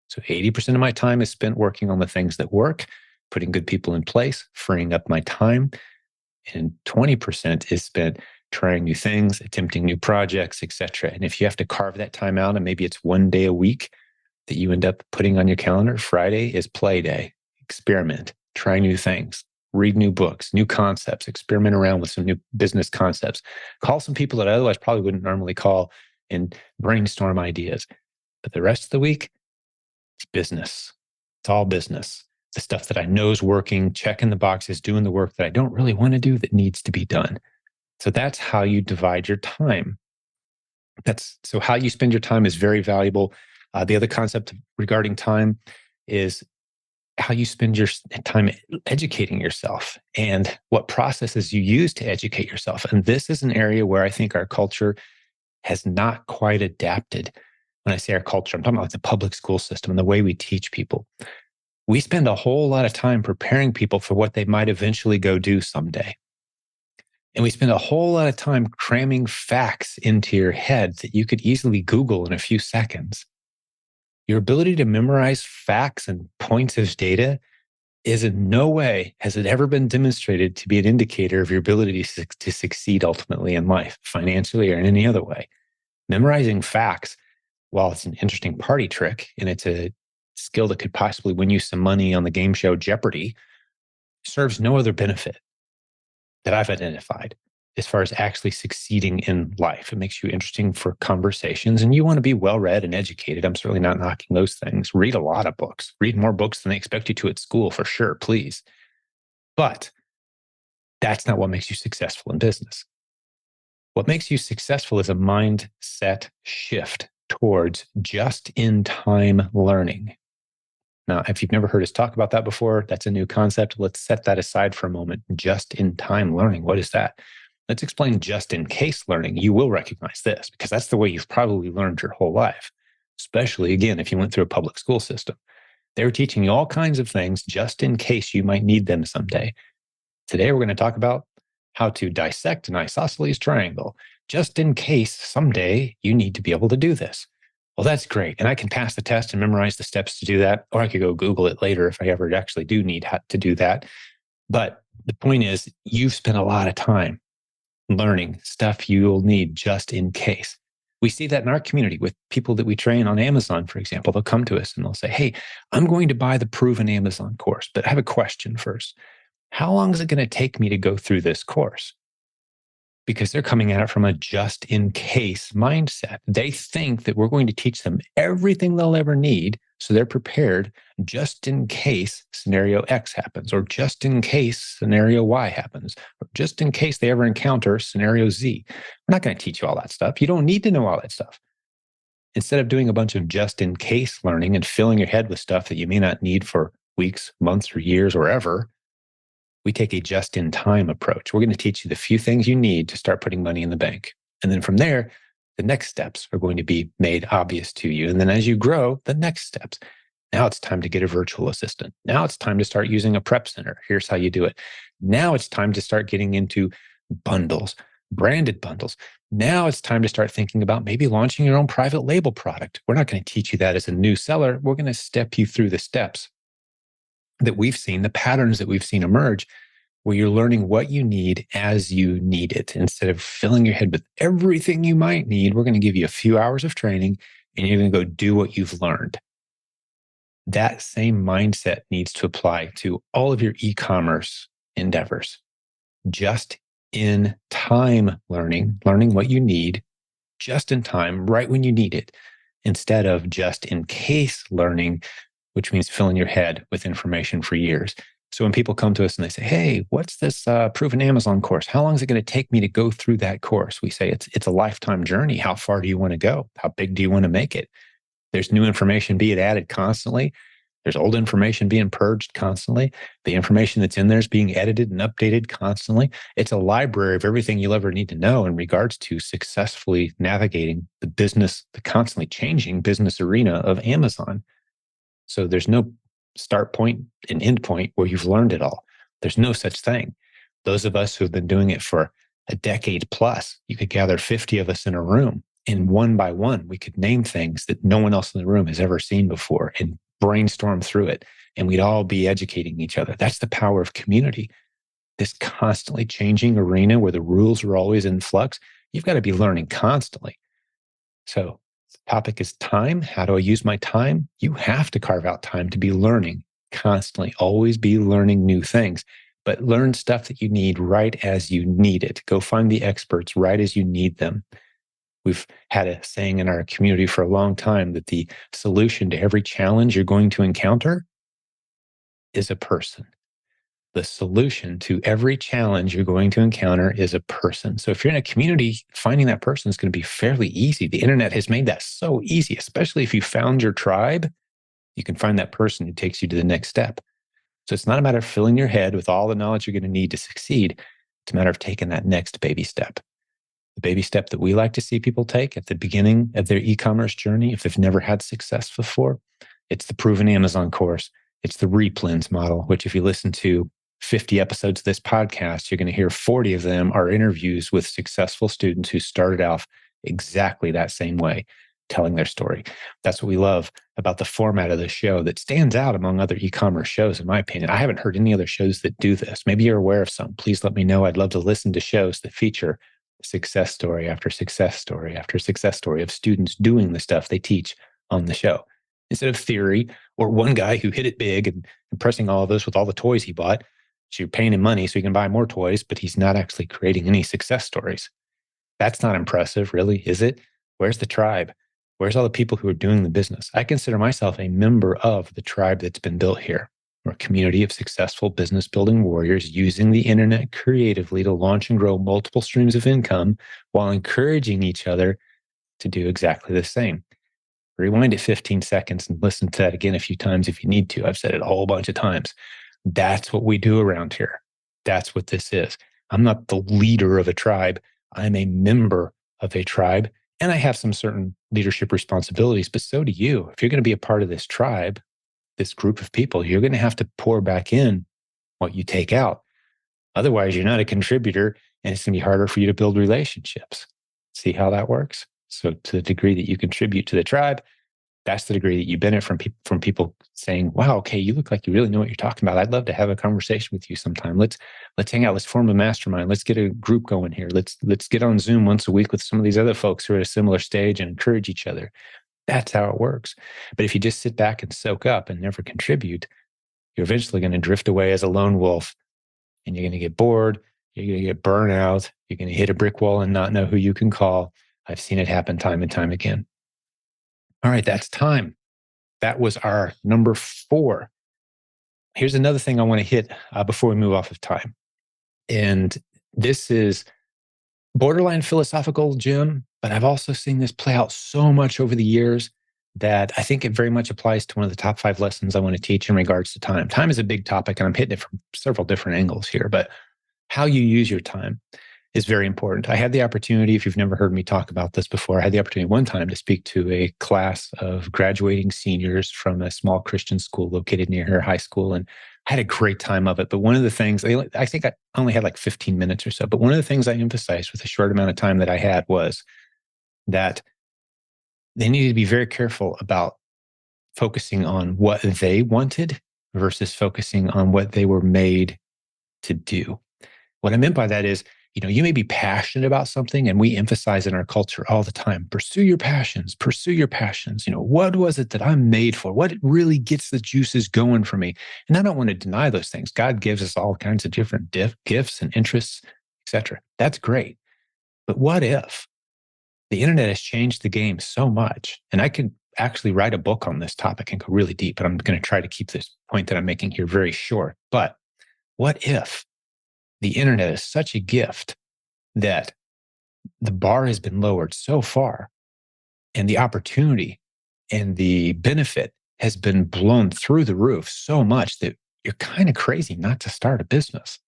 So 80% of my time is spent working on the things that work, putting good people in place, freeing up my time. And 20% is spent trying new things, attempting new projects, etc. And if you have to carve that time out, and maybe it's one day a week that you end up putting on your calendar, Friday is play day. Experiment, try new things, read new books, new concepts, experiment around with some new business concepts. Call some people that I otherwise probably wouldn't normally call and brainstorm ideas. But the rest of the week, it's business. It's all business. The stuff that I know is working, checking the boxes, doing the work that I don't really want to do that needs to be done. So that's how you divide your time. So how you spend your time is very valuable. The other concept regarding time is how you spend your time educating yourself and what processes you use to educate yourself. And this is an area where I think our culture has not quite adapted. When I say our culture, I'm talking about the public school system and the way we teach people. We spend a whole lot of time preparing people for what they might eventually go do someday. And we spend a whole lot of time cramming facts into your head that you could easily Google in a few seconds. Your ability to memorize facts and points of data is in no way has it ever been demonstrated to be an indicator of your ability to succeed ultimately in life, financially or in any other way. Memorizing facts, while it's an interesting party trick and it's a skill that could possibly win you some money on the game show Jeopardy, serves no other benefit that I've identified as far as actually succeeding in life. It makes you interesting for conversations and you want to be well-read and educated. I'm certainly not knocking those things. Read a lot of books. Read more books than they expect you to at school for sure, please. But that's not what makes you successful in business. What makes you successful is a mindset shift towards just-in-time learning. Now, if you've never heard us talk about that before, that's a new concept. Let's set that aside for a moment. Just-in-time learning, what is that? Let's explain just-in-case learning. You will recognize this because that's the way you've probably learned your whole life, especially, again, if you went through a public school system. They're teaching you all kinds of things just in case you might need them someday. Today, we're going to talk about how to dissect an isosceles triangle, just in case someday you need to be able to do this. Well, that's great. And I can pass the test and memorize the steps to do that, or I could go Google it later if I ever actually do need to do that. But the point is, you've spent a lot of time learning stuff you'll need just in case. We see that in our community with people that we train on Amazon, for example. They'll come to us and they'll say, hey, I'm going to buy the proven Amazon course, but I have a question first. How long is it going to take me to go through this course? Because they're coming at it from a just in case mindset. They think that we're going to teach them everything they'll ever need, so they're prepared just in case scenario X happens, or just in case scenario Y happens, or just in case they ever encounter scenario Z. We're not going to teach you all that stuff. You don't need to know all that stuff. Instead of doing a bunch of just in case learning and filling your head with stuff that you may not need for weeks, months, or years, or ever, we take a just-in-time approach. We're going to teach you the few things you need to start putting money in the bank. And then from there, the next steps are going to be made obvious to you. And then as you grow, the next steps. Now it's time to get a virtual assistant. Now it's time to start using a prep center. Here's how you do it. Now it's time to start getting into bundles, branded bundles. Now it's time to start thinking about maybe launching your own private label product. We're not going to teach you that as a new seller. We're going to step you through the steps that we've seen, the patterns that we've seen emerge, where you're learning what you need as you need it. Instead of filling your head with everything you might need, we're going to give you a few hours of training and you're going to go do what you've learned. That same mindset needs to apply to all of your e-commerce endeavors. Just in time learning what you need just in time, right when you need it, instead of just in case learning, which means filling your head with information for years. So when people come to us and they say, hey, what's this proven Amazon course? How long is it going to take me to go through that course? We say it's a lifetime journey. How far do you want to go? How big do you want to make it? There's new information being added constantly. There's old information being purged constantly. The information that's in there is being edited and updated constantly. It's a library of everything you'll ever need to know in regards to successfully navigating the constantly changing business arena of Amazon. So there's no start point and end point where you've learned it all. There's no such thing. Those of us who have been doing it for a decade plus, you could gather 50 of us in a room, and one by one, we could name things that no one else in the room has ever seen before and brainstorm through it. And we'd all be educating each other. That's the power of community. This constantly changing arena where the rules are always in flux. You've got to be learning constantly. So the topic is time. How do I use my time? You have to carve out time to be learning constantly. Always be learning new things, but learn stuff that you need right as you need it. Go find the experts right as you need them. We've had a saying in our community for a long time that the solution to every challenge you're going to encounter is a person. The solution to every challenge you're going to encounter is a person. So if you're in a community, finding that person is going to be fairly easy. The internet has made that so easy, especially if you found your tribe, you can find that person who takes you to the next step. So it's not a matter of filling your head with all the knowledge you're going to need to succeed. It's a matter of taking that next baby step. The baby step that we like to see people take at the beginning of their e-commerce journey, if they've never had success before, it's the proven Amazon course. It's the replens model, which if you listen to 50 episodes of this podcast, you're going to hear 40 of them are interviews with successful students who started off exactly that same way, telling their story. That's what we love about the format of the show that stands out among other e-commerce shows, in my opinion. I haven't heard any other shows that do this. Maybe you're aware of some. Please let me know. I'd love to listen to shows that feature success story after success story after success story of students doing the stuff they teach on the show. Instead of theory or one guy who hit it big and impressing all of us with all the toys he bought. So you're paying him money so he can buy more toys, but he's not actually creating any success stories. That's not impressive, really, is it? Where's the tribe? Where's all the people who are doing the business? I consider myself a member of the tribe that's been built here. We're a community of successful business building warriors using the internet creatively to launch and grow multiple streams of income while encouraging each other to do exactly the same. Rewind it 15 seconds and listen to that again a few times if you need to. I've said it a whole bunch of times. That's what we do around here. That's what this is. I'm not the leader of a tribe. I'm a member of a tribe, and I have some certain leadership responsibilities, but so do you. If you're going to be a part of this tribe, this group of people, you're going to have to pour back in what you take out. Otherwise, you're not a contributor, and it's going to be harder for you to build relationships. See how that works? So to the degree that you contribute to the tribe, that's the degree that you benefit from people saying, wow, okay, you look like you really know what you're talking about. I'd love to have a conversation with you sometime. Let's hang out. Let's form a mastermind. Let's get a group going here. Let's get on Zoom once a week with some of these other folks who are at a similar stage and encourage each other. That's how it works. But if you just sit back and soak up and never contribute, you're eventually going to drift away as a lone wolf, and you're going to get bored. You're going to get burnt out. You're going to hit a brick wall and not know who you can call. I've seen it happen time and time again. All right, that's time. That was our number 4. Here's another thing I want to hit before we move off of time. And this is borderline philosophical, Jim, but I've also seen this play out so much over the years that I think it very much applies to one of the top 5 lessons I want to teach in regards to time. Time is a big topic, and I'm hitting it from several different angles here, but how you use your time is very important. I had the opportunity, if you've never heard me talk about this before, I had the opportunity one time to speak to a class of graduating seniors from a small Christian school located near her high school. And I had a great time of it. But one of the things, I think I only had like 15 minutes or so, but one of the things I emphasized with the short amount of time that I had was that they needed to be very careful about focusing on what they wanted versus focusing on what they were made to do. What I meant by that is, you may be passionate about something, and we emphasize in our culture all the time, pursue your passions, pursue your passions. What was it that I'm made for? What really gets the juices going for me? And I don't want to deny those things. God gives us all kinds of different gifts and interests, etc. That's great. But what if the internet has changed the game so much? And I could actually write a book on this topic and go really deep, but I'm going to try to keep this point that I'm making here very short. But what if the internet is such a gift that the bar has been lowered so far, and the opportunity and the benefit has been blown through the roof so much that you're kind of crazy not to start a business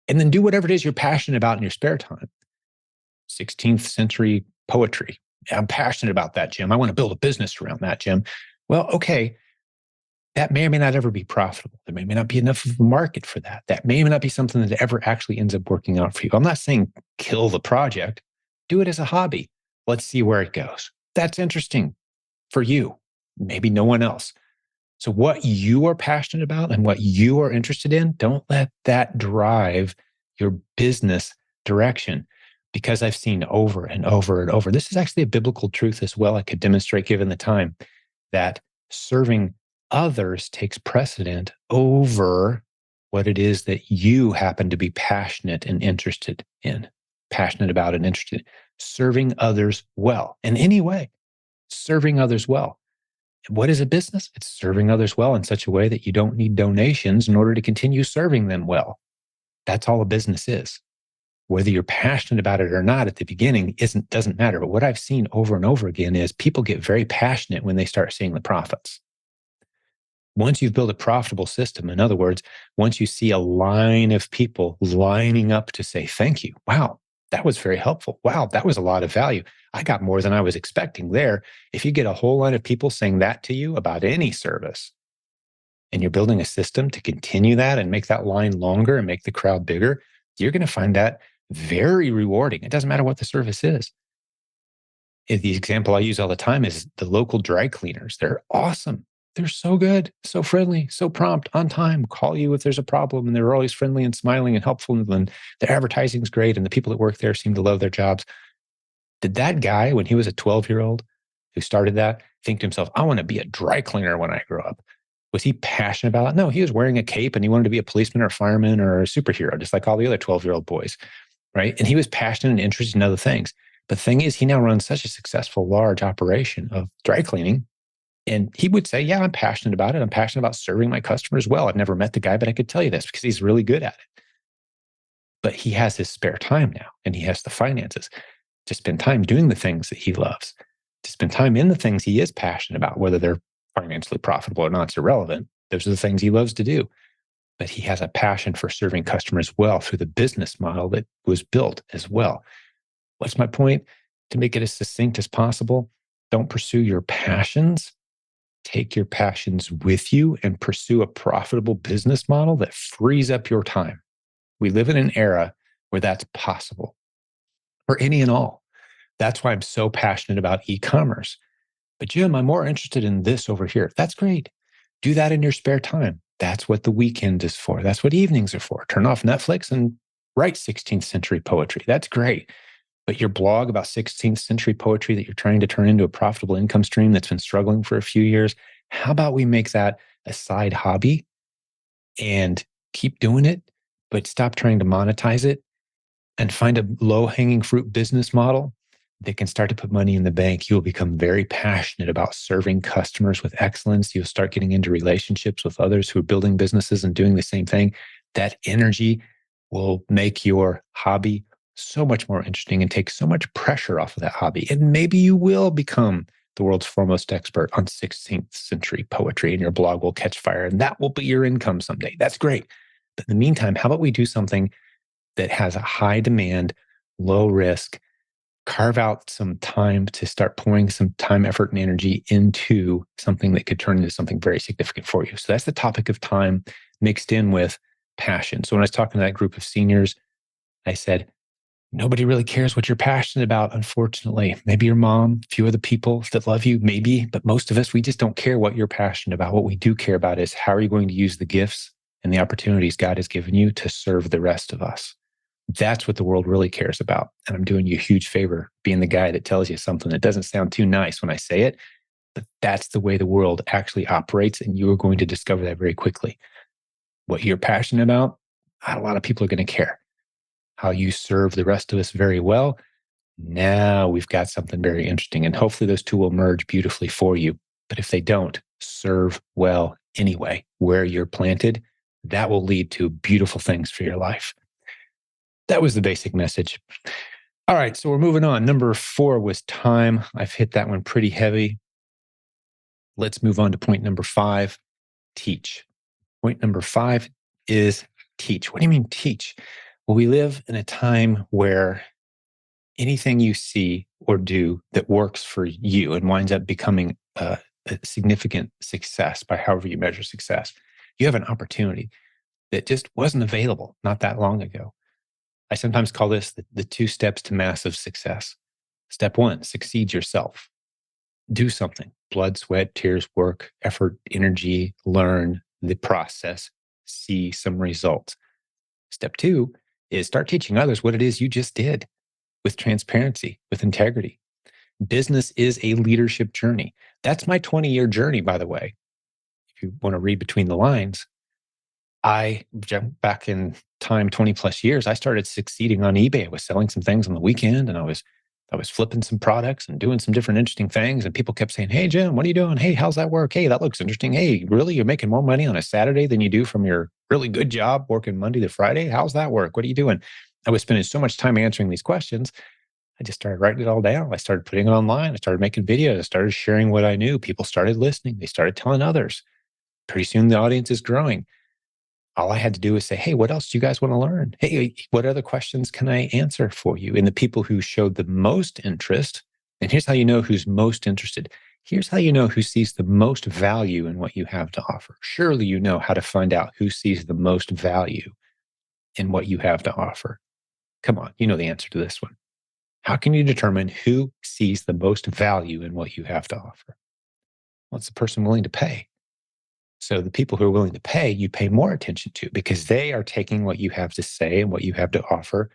and then do whatever it is you're passionate about in your spare time? 16th century poetry. I'm passionate about that, Jim. I want to build a business around that, Jim. Well, okay. That may or may not ever be profitable. There may not be enough of a market for that. That may or may not be something that ever actually ends up working out for you. I'm not saying kill the project. Do it as a hobby. Let's see where it goes. That's interesting for you, maybe no one else. So what you are passionate about and what you are interested in, don't let that drive your business direction. Because I've seen over and over and over, this is actually a biblical truth as well. I could demonstrate given the time that serving others takes precedent over what it is that you happen to be passionate and interested in, passionate about and interested in. Serving others well in any way, serving others well. What is a business? It's serving others well in such a way that you don't need donations in order to continue serving them well. That's all a business is. Whether you're passionate about it or not at the beginning doesn't matter. But what I've seen over and over again is people get very passionate when they start seeing the profits. Once you've built a profitable system, in other words, once you see a line of people lining up to say, thank you. Wow, that was very helpful. Wow, that was a lot of value. I got more than I was expecting there. If you get a whole line of people saying that to you about any service, and you're building a system to continue that and make that line longer and make the crowd bigger, you're going to find that very rewarding. It doesn't matter what the service is. The example I use all the time is the local dry cleaners. They're awesome. They're so good, so friendly, so prompt, on time, call you if there's a problem. And they're always friendly and smiling and helpful. And their advertising is great. And the people that work there seem to love their jobs. Did that guy, when he was a 12-year-old who started that, think to himself, I want to be a dry cleaner when I grow up? Was he passionate about it? No, he was wearing a cape and he wanted to be a policeman or a fireman or a superhero, just like all the other 12-year-old boys, right? And he was passionate and interested in other things. But the thing is, he now runs such a successful, large operation of dry cleaning. And he would say, yeah, I'm passionate about it. I'm passionate about serving my customers well. I've never met the guy, but I could tell you this because he's really good at it. But he has his spare time now, and he has the finances to spend time doing the things that he loves, to spend time in the things he is passionate about, whether they're financially profitable or not, it's irrelevant. Those are the things he loves to do. But he has a passion for serving customers well through the business model that was built as well. What's my point? To make it as succinct as possible, don't pursue your passions take your passions with you and pursue a profitable business model that frees up your time. We live in an era where that's possible for any and all. That's why I'm so passionate about e-commerce. But Jim, I'm more interested in this over here. That's great. Do that in your spare time. That's what the weekend is for. That's what evenings are for. Turn off Netflix and write 16th century poetry. That's great. But your blog about 16th century poetry that you're trying to turn into a profitable income stream that's been struggling for a few years, how about we make that a side hobby and keep doing it, but stop trying to monetize it and find a low-hanging fruit business model that can start to put money in the bank. You'll become very passionate about serving customers with excellence. You'll start getting into relationships with others who are building businesses and doing the same thing. That energy will make your hobby so much more interesting and take so much pressure off of that hobby. And maybe you will become the world's foremost expert on 16th century poetry and your blog will catch fire and that will be your income someday. That's great. But in the meantime, how about we do something that has a high demand, low risk, carve out some time to start pouring some time, effort, and energy into something that could turn into something very significant for you. So that's the topic of time mixed in with passion. So when I was talking to that group of seniors, I said, nobody really cares what you're passionate about, unfortunately. Maybe your mom, a few other people that love you, maybe, but most of us, we just don't care what you're passionate about. What we do care about is how are you going to use the gifts and the opportunities God has given you to serve the rest of us. That's what the world really cares about. And I'm doing you a huge favor being the guy that tells you something that doesn't sound too nice when I say it, but that's the way the world actually operates. And you are going to discover that very quickly. What you're passionate about, not a lot of people are going to care. How you serve the rest of us very well. Now we've got something very interesting. And hopefully those two will merge beautifully for you. But if they don't, serve well anyway, where you're planted, that will lead to beautiful things for your life. That was the basic message. All right, so we're moving on. Number 4 was time. I've hit that one pretty heavy. Let's move on to point number 5, teach. Point number 5 is teach. What do you mean teach? Well, we live in a time where anything you see or do that works for you and winds up becoming a significant success by however you measure success, you have an opportunity that just wasn't available not that long ago. I sometimes call this the 2 steps to massive success. Step 1, succeed yourself. Do something. Blood, sweat, tears, work, effort, energy, learn the process, see some results. Step 2 is start teaching others what it is you just did with transparency, with integrity. Business is a leadership journey. That's my 20-year journey, by the way. If you want to read between the lines, I jumped back in time 20 plus years. I started succeeding on eBay. I was selling some things on the weekend and I was flipping some products and doing some different interesting things. And people kept saying, hey, Jim, what are you doing? Hey, how's that work? Hey, that looks interesting. Hey, really? You're making more money on a Saturday than you do from your really good job working Monday to Friday? How's that work? What are you doing? I was spending so much time answering these questions. I just started writing it all down. I started putting it online. I started making videos. I started sharing what I knew. People started listening. They started telling others. Pretty soon the audience is growing. All I had to do was say, hey, what else do you guys want to learn? Hey, what other questions can I answer for you? And the people who showed the most interest, and here's how you know who's most interested. Here's how you know who sees the most value in what you have to offer. Surely you know how to find out who sees the most value in what you have to offer. Come on, you know the answer to this one. How can you determine who sees the most value in what you have to offer? Well, it's the person willing to pay. So the people who are willing to pay, you pay more attention to because they are taking what you have to say and what you have to offer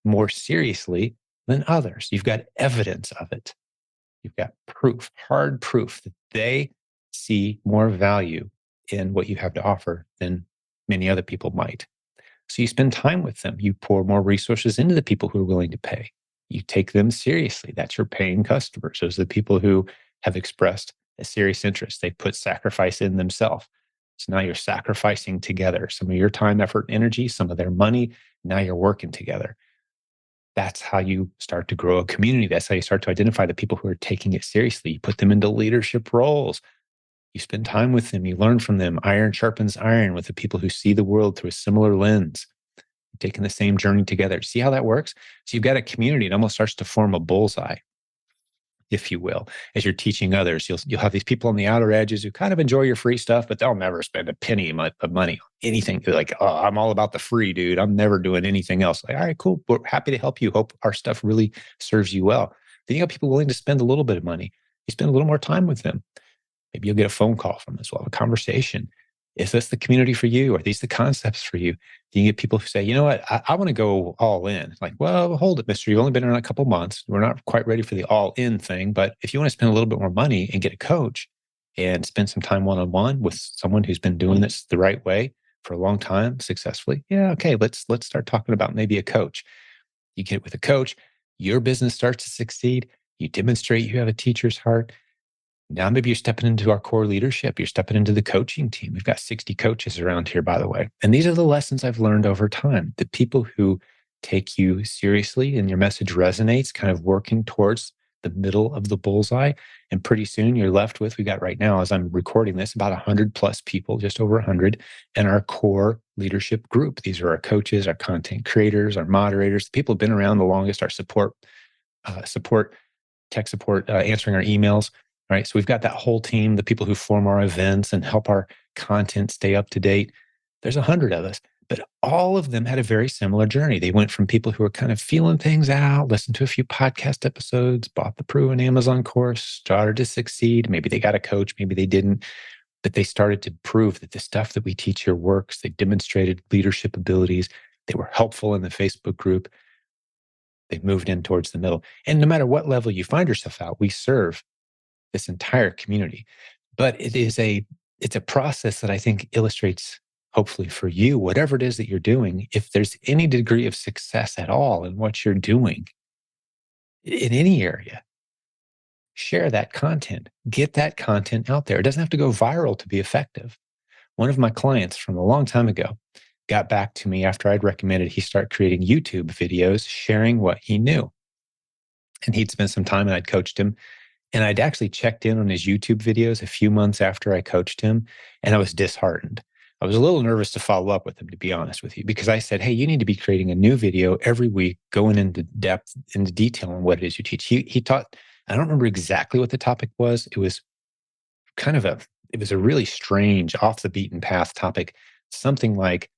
more seriously than others. You've got evidence of it. You've got proof, hard proof that they see more value in what you have to offer than many other people might. So you spend time with them. You pour more resources into the people who are willing to pay. You take them seriously. That's your paying customers. Those are the people who have expressed a serious interest. They put sacrifice in themselves. So now you're sacrificing together some of your time, effort, energy, some of their money. Now you're working together. That's how you start to grow a community. That's how you start to identify the people who are taking it seriously. You put them into leadership roles. You spend time with them. You learn from them. Iron sharpens iron with the people who see the world through a similar lens. You're taking the same journey together. See how that works? So you've got a community. It almost starts to form a bullseye. if you will, as you're teaching others. You'll have these people on the outer edges who kind of enjoy your free stuff, but they'll never spend a penny of money on anything. They're like, oh, I'm all about the free, dude. I'm never doing anything else. Like, all right, cool. We're happy to help you. Hope our stuff really serves you well. Then you got people willing to spend a little bit of money. You spend a little more time with them. Maybe you'll get a phone call from this. We'll have a conversation. Is this the community for you? Are these the concepts for you? Do you get people who say, you know what, I want to go all in? Like, well, hold it, mister. You've only been around a couple months. We're not quite ready for the all in thing. But if you want to spend a little bit more money and get a coach and spend some time one-on-one with someone who's been doing this the right way for a long time successfully, yeah, okay, let's start talking about maybe a coach. You get it with a coach, your business starts to succeed. You demonstrate you have a teacher's heart. Now, maybe you're stepping into our core leadership. You're stepping into the coaching team. We've got 60 coaches around here, by the way. And these are the lessons I've learned over time. The people who take you seriously and your message resonates, kind of working towards the middle of the bullseye. And pretty soon you're left with, we got right now, as I'm recording this, about 100 plus people, just over 100, and our core leadership group. These are our coaches, our content creators, our moderators, the people who've been around the longest, our tech support, answering our emails. Right. So we've got that whole team, the people who form our events and help our content stay up to date. There's 100 of us, but all of them had a very similar journey. They went from people who were kind of feeling things out, listened to a few podcast episodes, bought the Proven Amazon course, started to succeed. Maybe they got a coach, maybe they didn't, but they started to prove that the stuff that we teach here works. They demonstrated leadership abilities. They were helpful in the Facebook group. They moved in towards the middle. And no matter what level you find yourself at, we serve this entire community. But it's a process that I think illustrates, hopefully for you, whatever it is that you're doing, if there's any degree of success at all in what you're doing in any area, share that content, get that content out there. It doesn't have to go viral to be effective. One of my clients from a long time ago got back to me after I'd recommended he start creating YouTube videos, sharing what he knew. And he'd spent some time and I'd coached him. And I'd actually checked in on his YouTube videos a few months after I coached him, and I was disheartened. I was a little nervous to follow up with him, to be honest with you, because I said, hey, you need to be creating a new video every week, going into depth, into detail on what it is you teach. He taught, I don't remember exactly what the topic was. It was it was a really strange, off the beaten path topic, something like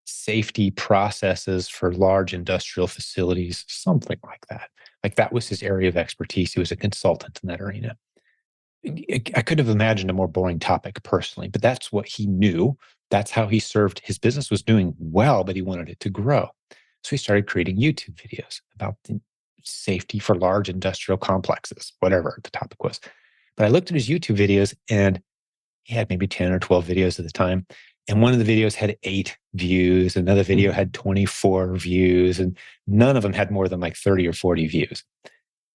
safety processes for large industrial facilities, something like that. Like that was his area of expertise. He was a consultant in that arena. I could have imagined a more boring topic personally, but that's what he knew. That's how he served. His business was doing well, but he wanted it to grow. So he started creating YouTube videos about the safety for large industrial complexes, whatever the topic was. But I looked at his YouTube videos and he had maybe 10 or 12 videos at the time. And one of the videos had 8 views. Another video had 24 views. And none of them had more than like 30 or 40 views.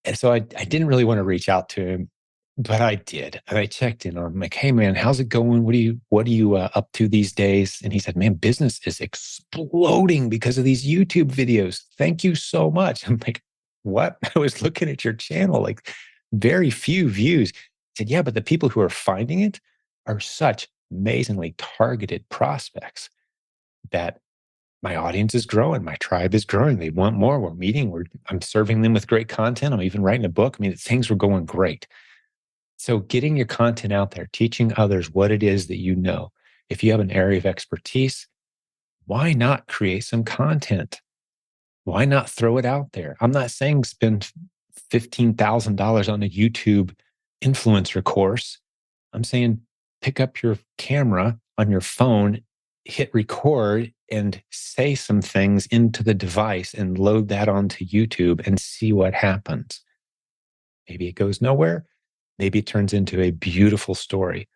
And so I didn't really want to reach out to him, but I did. And I checked in on him. I'm like, hey, man, how's it going? What are you up to these days? And he said, man, business is exploding because of these YouTube videos. Thank you so much. I'm like, what? I was looking at your channel, like very few views. He said, yeah, but the people who are finding it are such amazingly targeted prospects that my audience is growing. My tribe is growing. They want more. We're meeting. I'm serving them with great content. I'm even writing a book. I mean, things were going great. So getting your content out there, teaching others what it is that you know. If you have an area of expertise, why not create some content? Why not throw it out there? I'm not saying spend $15,000 on a YouTube influencer course. I'm saying pick up your camera on your phone, hit record, and say some things into the device and load that onto YouTube and see what happens. Maybe it goes nowhere. Maybe it turns into a beautiful story.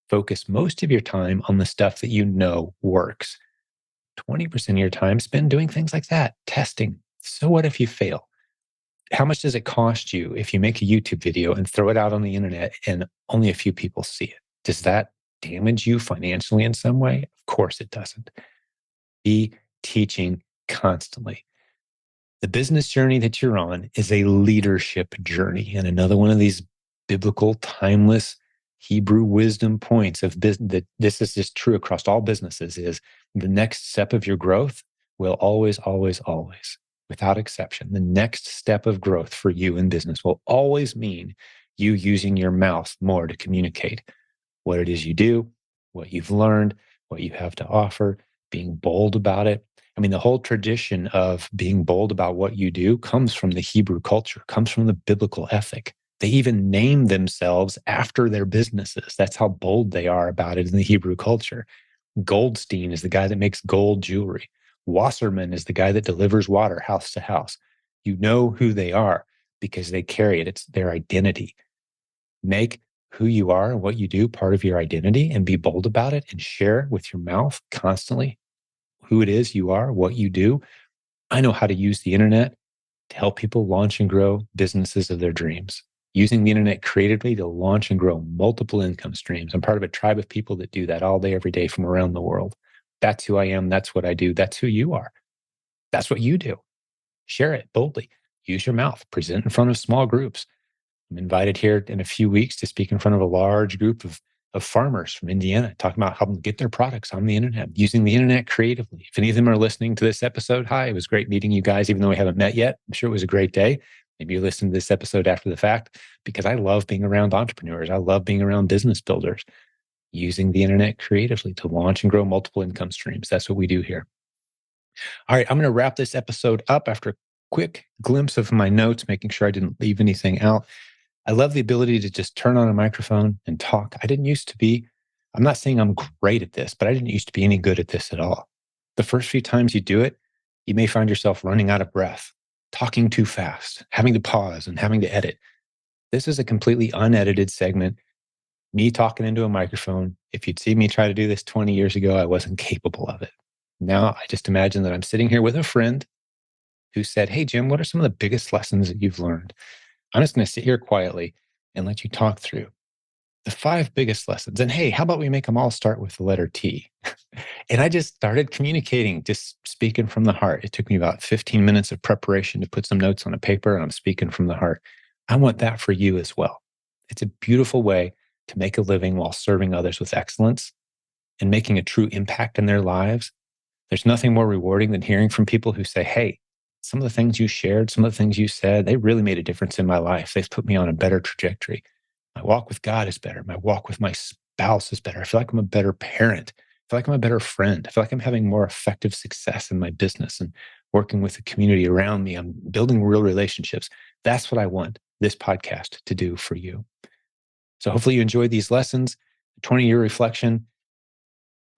Focus most of your time on the stuff that you know works. 20% of your time spent doing things like that, testing. So what if you fail? How much does it cost you if you make a YouTube video and throw it out on the internet and only a few people see it? Does that damage you financially in some way? Of course it doesn't. Be teaching constantly. The business journey that you're on is a leadership journey. And another one of these biblical, timeless Hebrew wisdom points of business, that this is just true across all businesses, is the next step of your growth will always, always, always without exception, the next step of growth for you in business will always mean you using your mouth more to communicate what it is you do, what you've learned, what you have to offer, being bold about it. I mean, the whole tradition of being bold about what you do comes from the Hebrew culture, comes from the biblical ethic. They even name themselves after their businesses. That's how bold they are about it in the Hebrew culture. Goldstein is the guy that makes gold jewelry. Wasserman is the guy that delivers water house to house. You know who they are because they carry it. It's their identity. Make who you are and what you do part of your identity and be bold about it and share with your mouth constantly who it is you are, what you do. I know how to use the internet to help people launch and grow businesses of their dreams. Using the internet creatively to launch and grow multiple income streams. I'm part of a tribe of people that do that all day, every day from around the world. That's who I am. That's what I do. That's who you are. That's what you do. Share it boldly. Use your mouth. Present in front of small groups. I'm invited here in a few weeks to speak in front of a large group of farmers from Indiana, talking about how to get their products on the internet, using the internet creatively. If any of them are listening to this episode, hi, it was great meeting you guys, even though we haven't met yet. I'm sure it was a great day. Maybe you listened to this episode after the fact, because I love being around entrepreneurs. I love being around business builders, using the internet creatively to launch and grow multiple income streams. That's what we do here. All right, I'm going to wrap this episode up after a quick glimpse of my notes, making sure I didn't leave anything out. I love the ability to just turn on a microphone and talk. I didn't used to be, I'm not saying I'm great at this, but I didn't used to be any good at this at all. The first few times you do it, you may find yourself running out of breath, talking too fast, having to pause and having to edit. This is a completely unedited segment, me talking into a microphone. If you'd seen me try to do this 20 years ago, I wasn't capable of it. Now I just imagine that I'm sitting here with a friend who said, "Hey, Jim, what are some of the biggest lessons that you've learned?" I'm just going to sit here quietly and let you talk through the 5 biggest lessons. And hey, how about we make them all start with the letter T? And I just started communicating, just speaking from the heart. It took me about 15 minutes of preparation to put some notes on a paper, and I'm speaking from the heart. I want that for you as well. It's a beautiful way to make a living while serving others with excellence and making a true impact in their lives. There's nothing more rewarding than hearing from people who say, "Hey, some of the things you shared, some of the things you said, they really made a difference in my life. They've put me on a better trajectory. My walk with God is better. My walk with my spouse is better. I feel like I'm a better parent. I feel like I'm a better friend. I feel like I'm having more effective success in my business and working with the community around me. I'm building real relationships." That's what I want this podcast to do for you. So hopefully you enjoyed these lessons. 20-year reflection.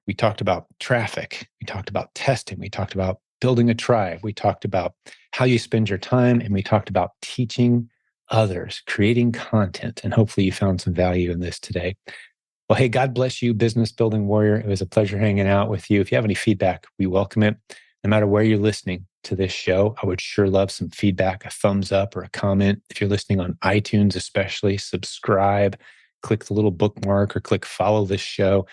We talked about traffic. We talked about testing. We talked about building a tribe. We talked about how you spend your time, and we talked about teaching others, creating content. And hopefully you found some value in this today. Well, hey, God bless you, business building warrior. It was a pleasure hanging out with you. If you have any feedback, we welcome it. No matter where you're listening to this show, I would sure love some feedback, a thumbs up or a comment. If you're listening on iTunes, especially, subscribe, click the little bookmark or click follow this show.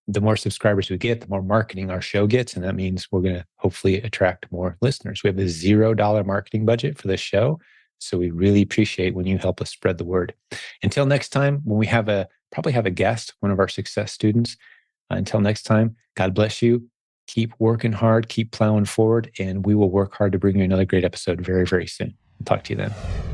The more subscribers we get, the more marketing our show gets. And that means we're going to hopefully attract more listeners. We have a $0 marketing budget for this show. So we really appreciate when you help us spread the word. Until next time, when we probably have a guest, one of our success students. Until next time, God bless you. Keep working hard, keep plowing forward, and we will work hard to bring you another great episode very, very soon. Talk to you then.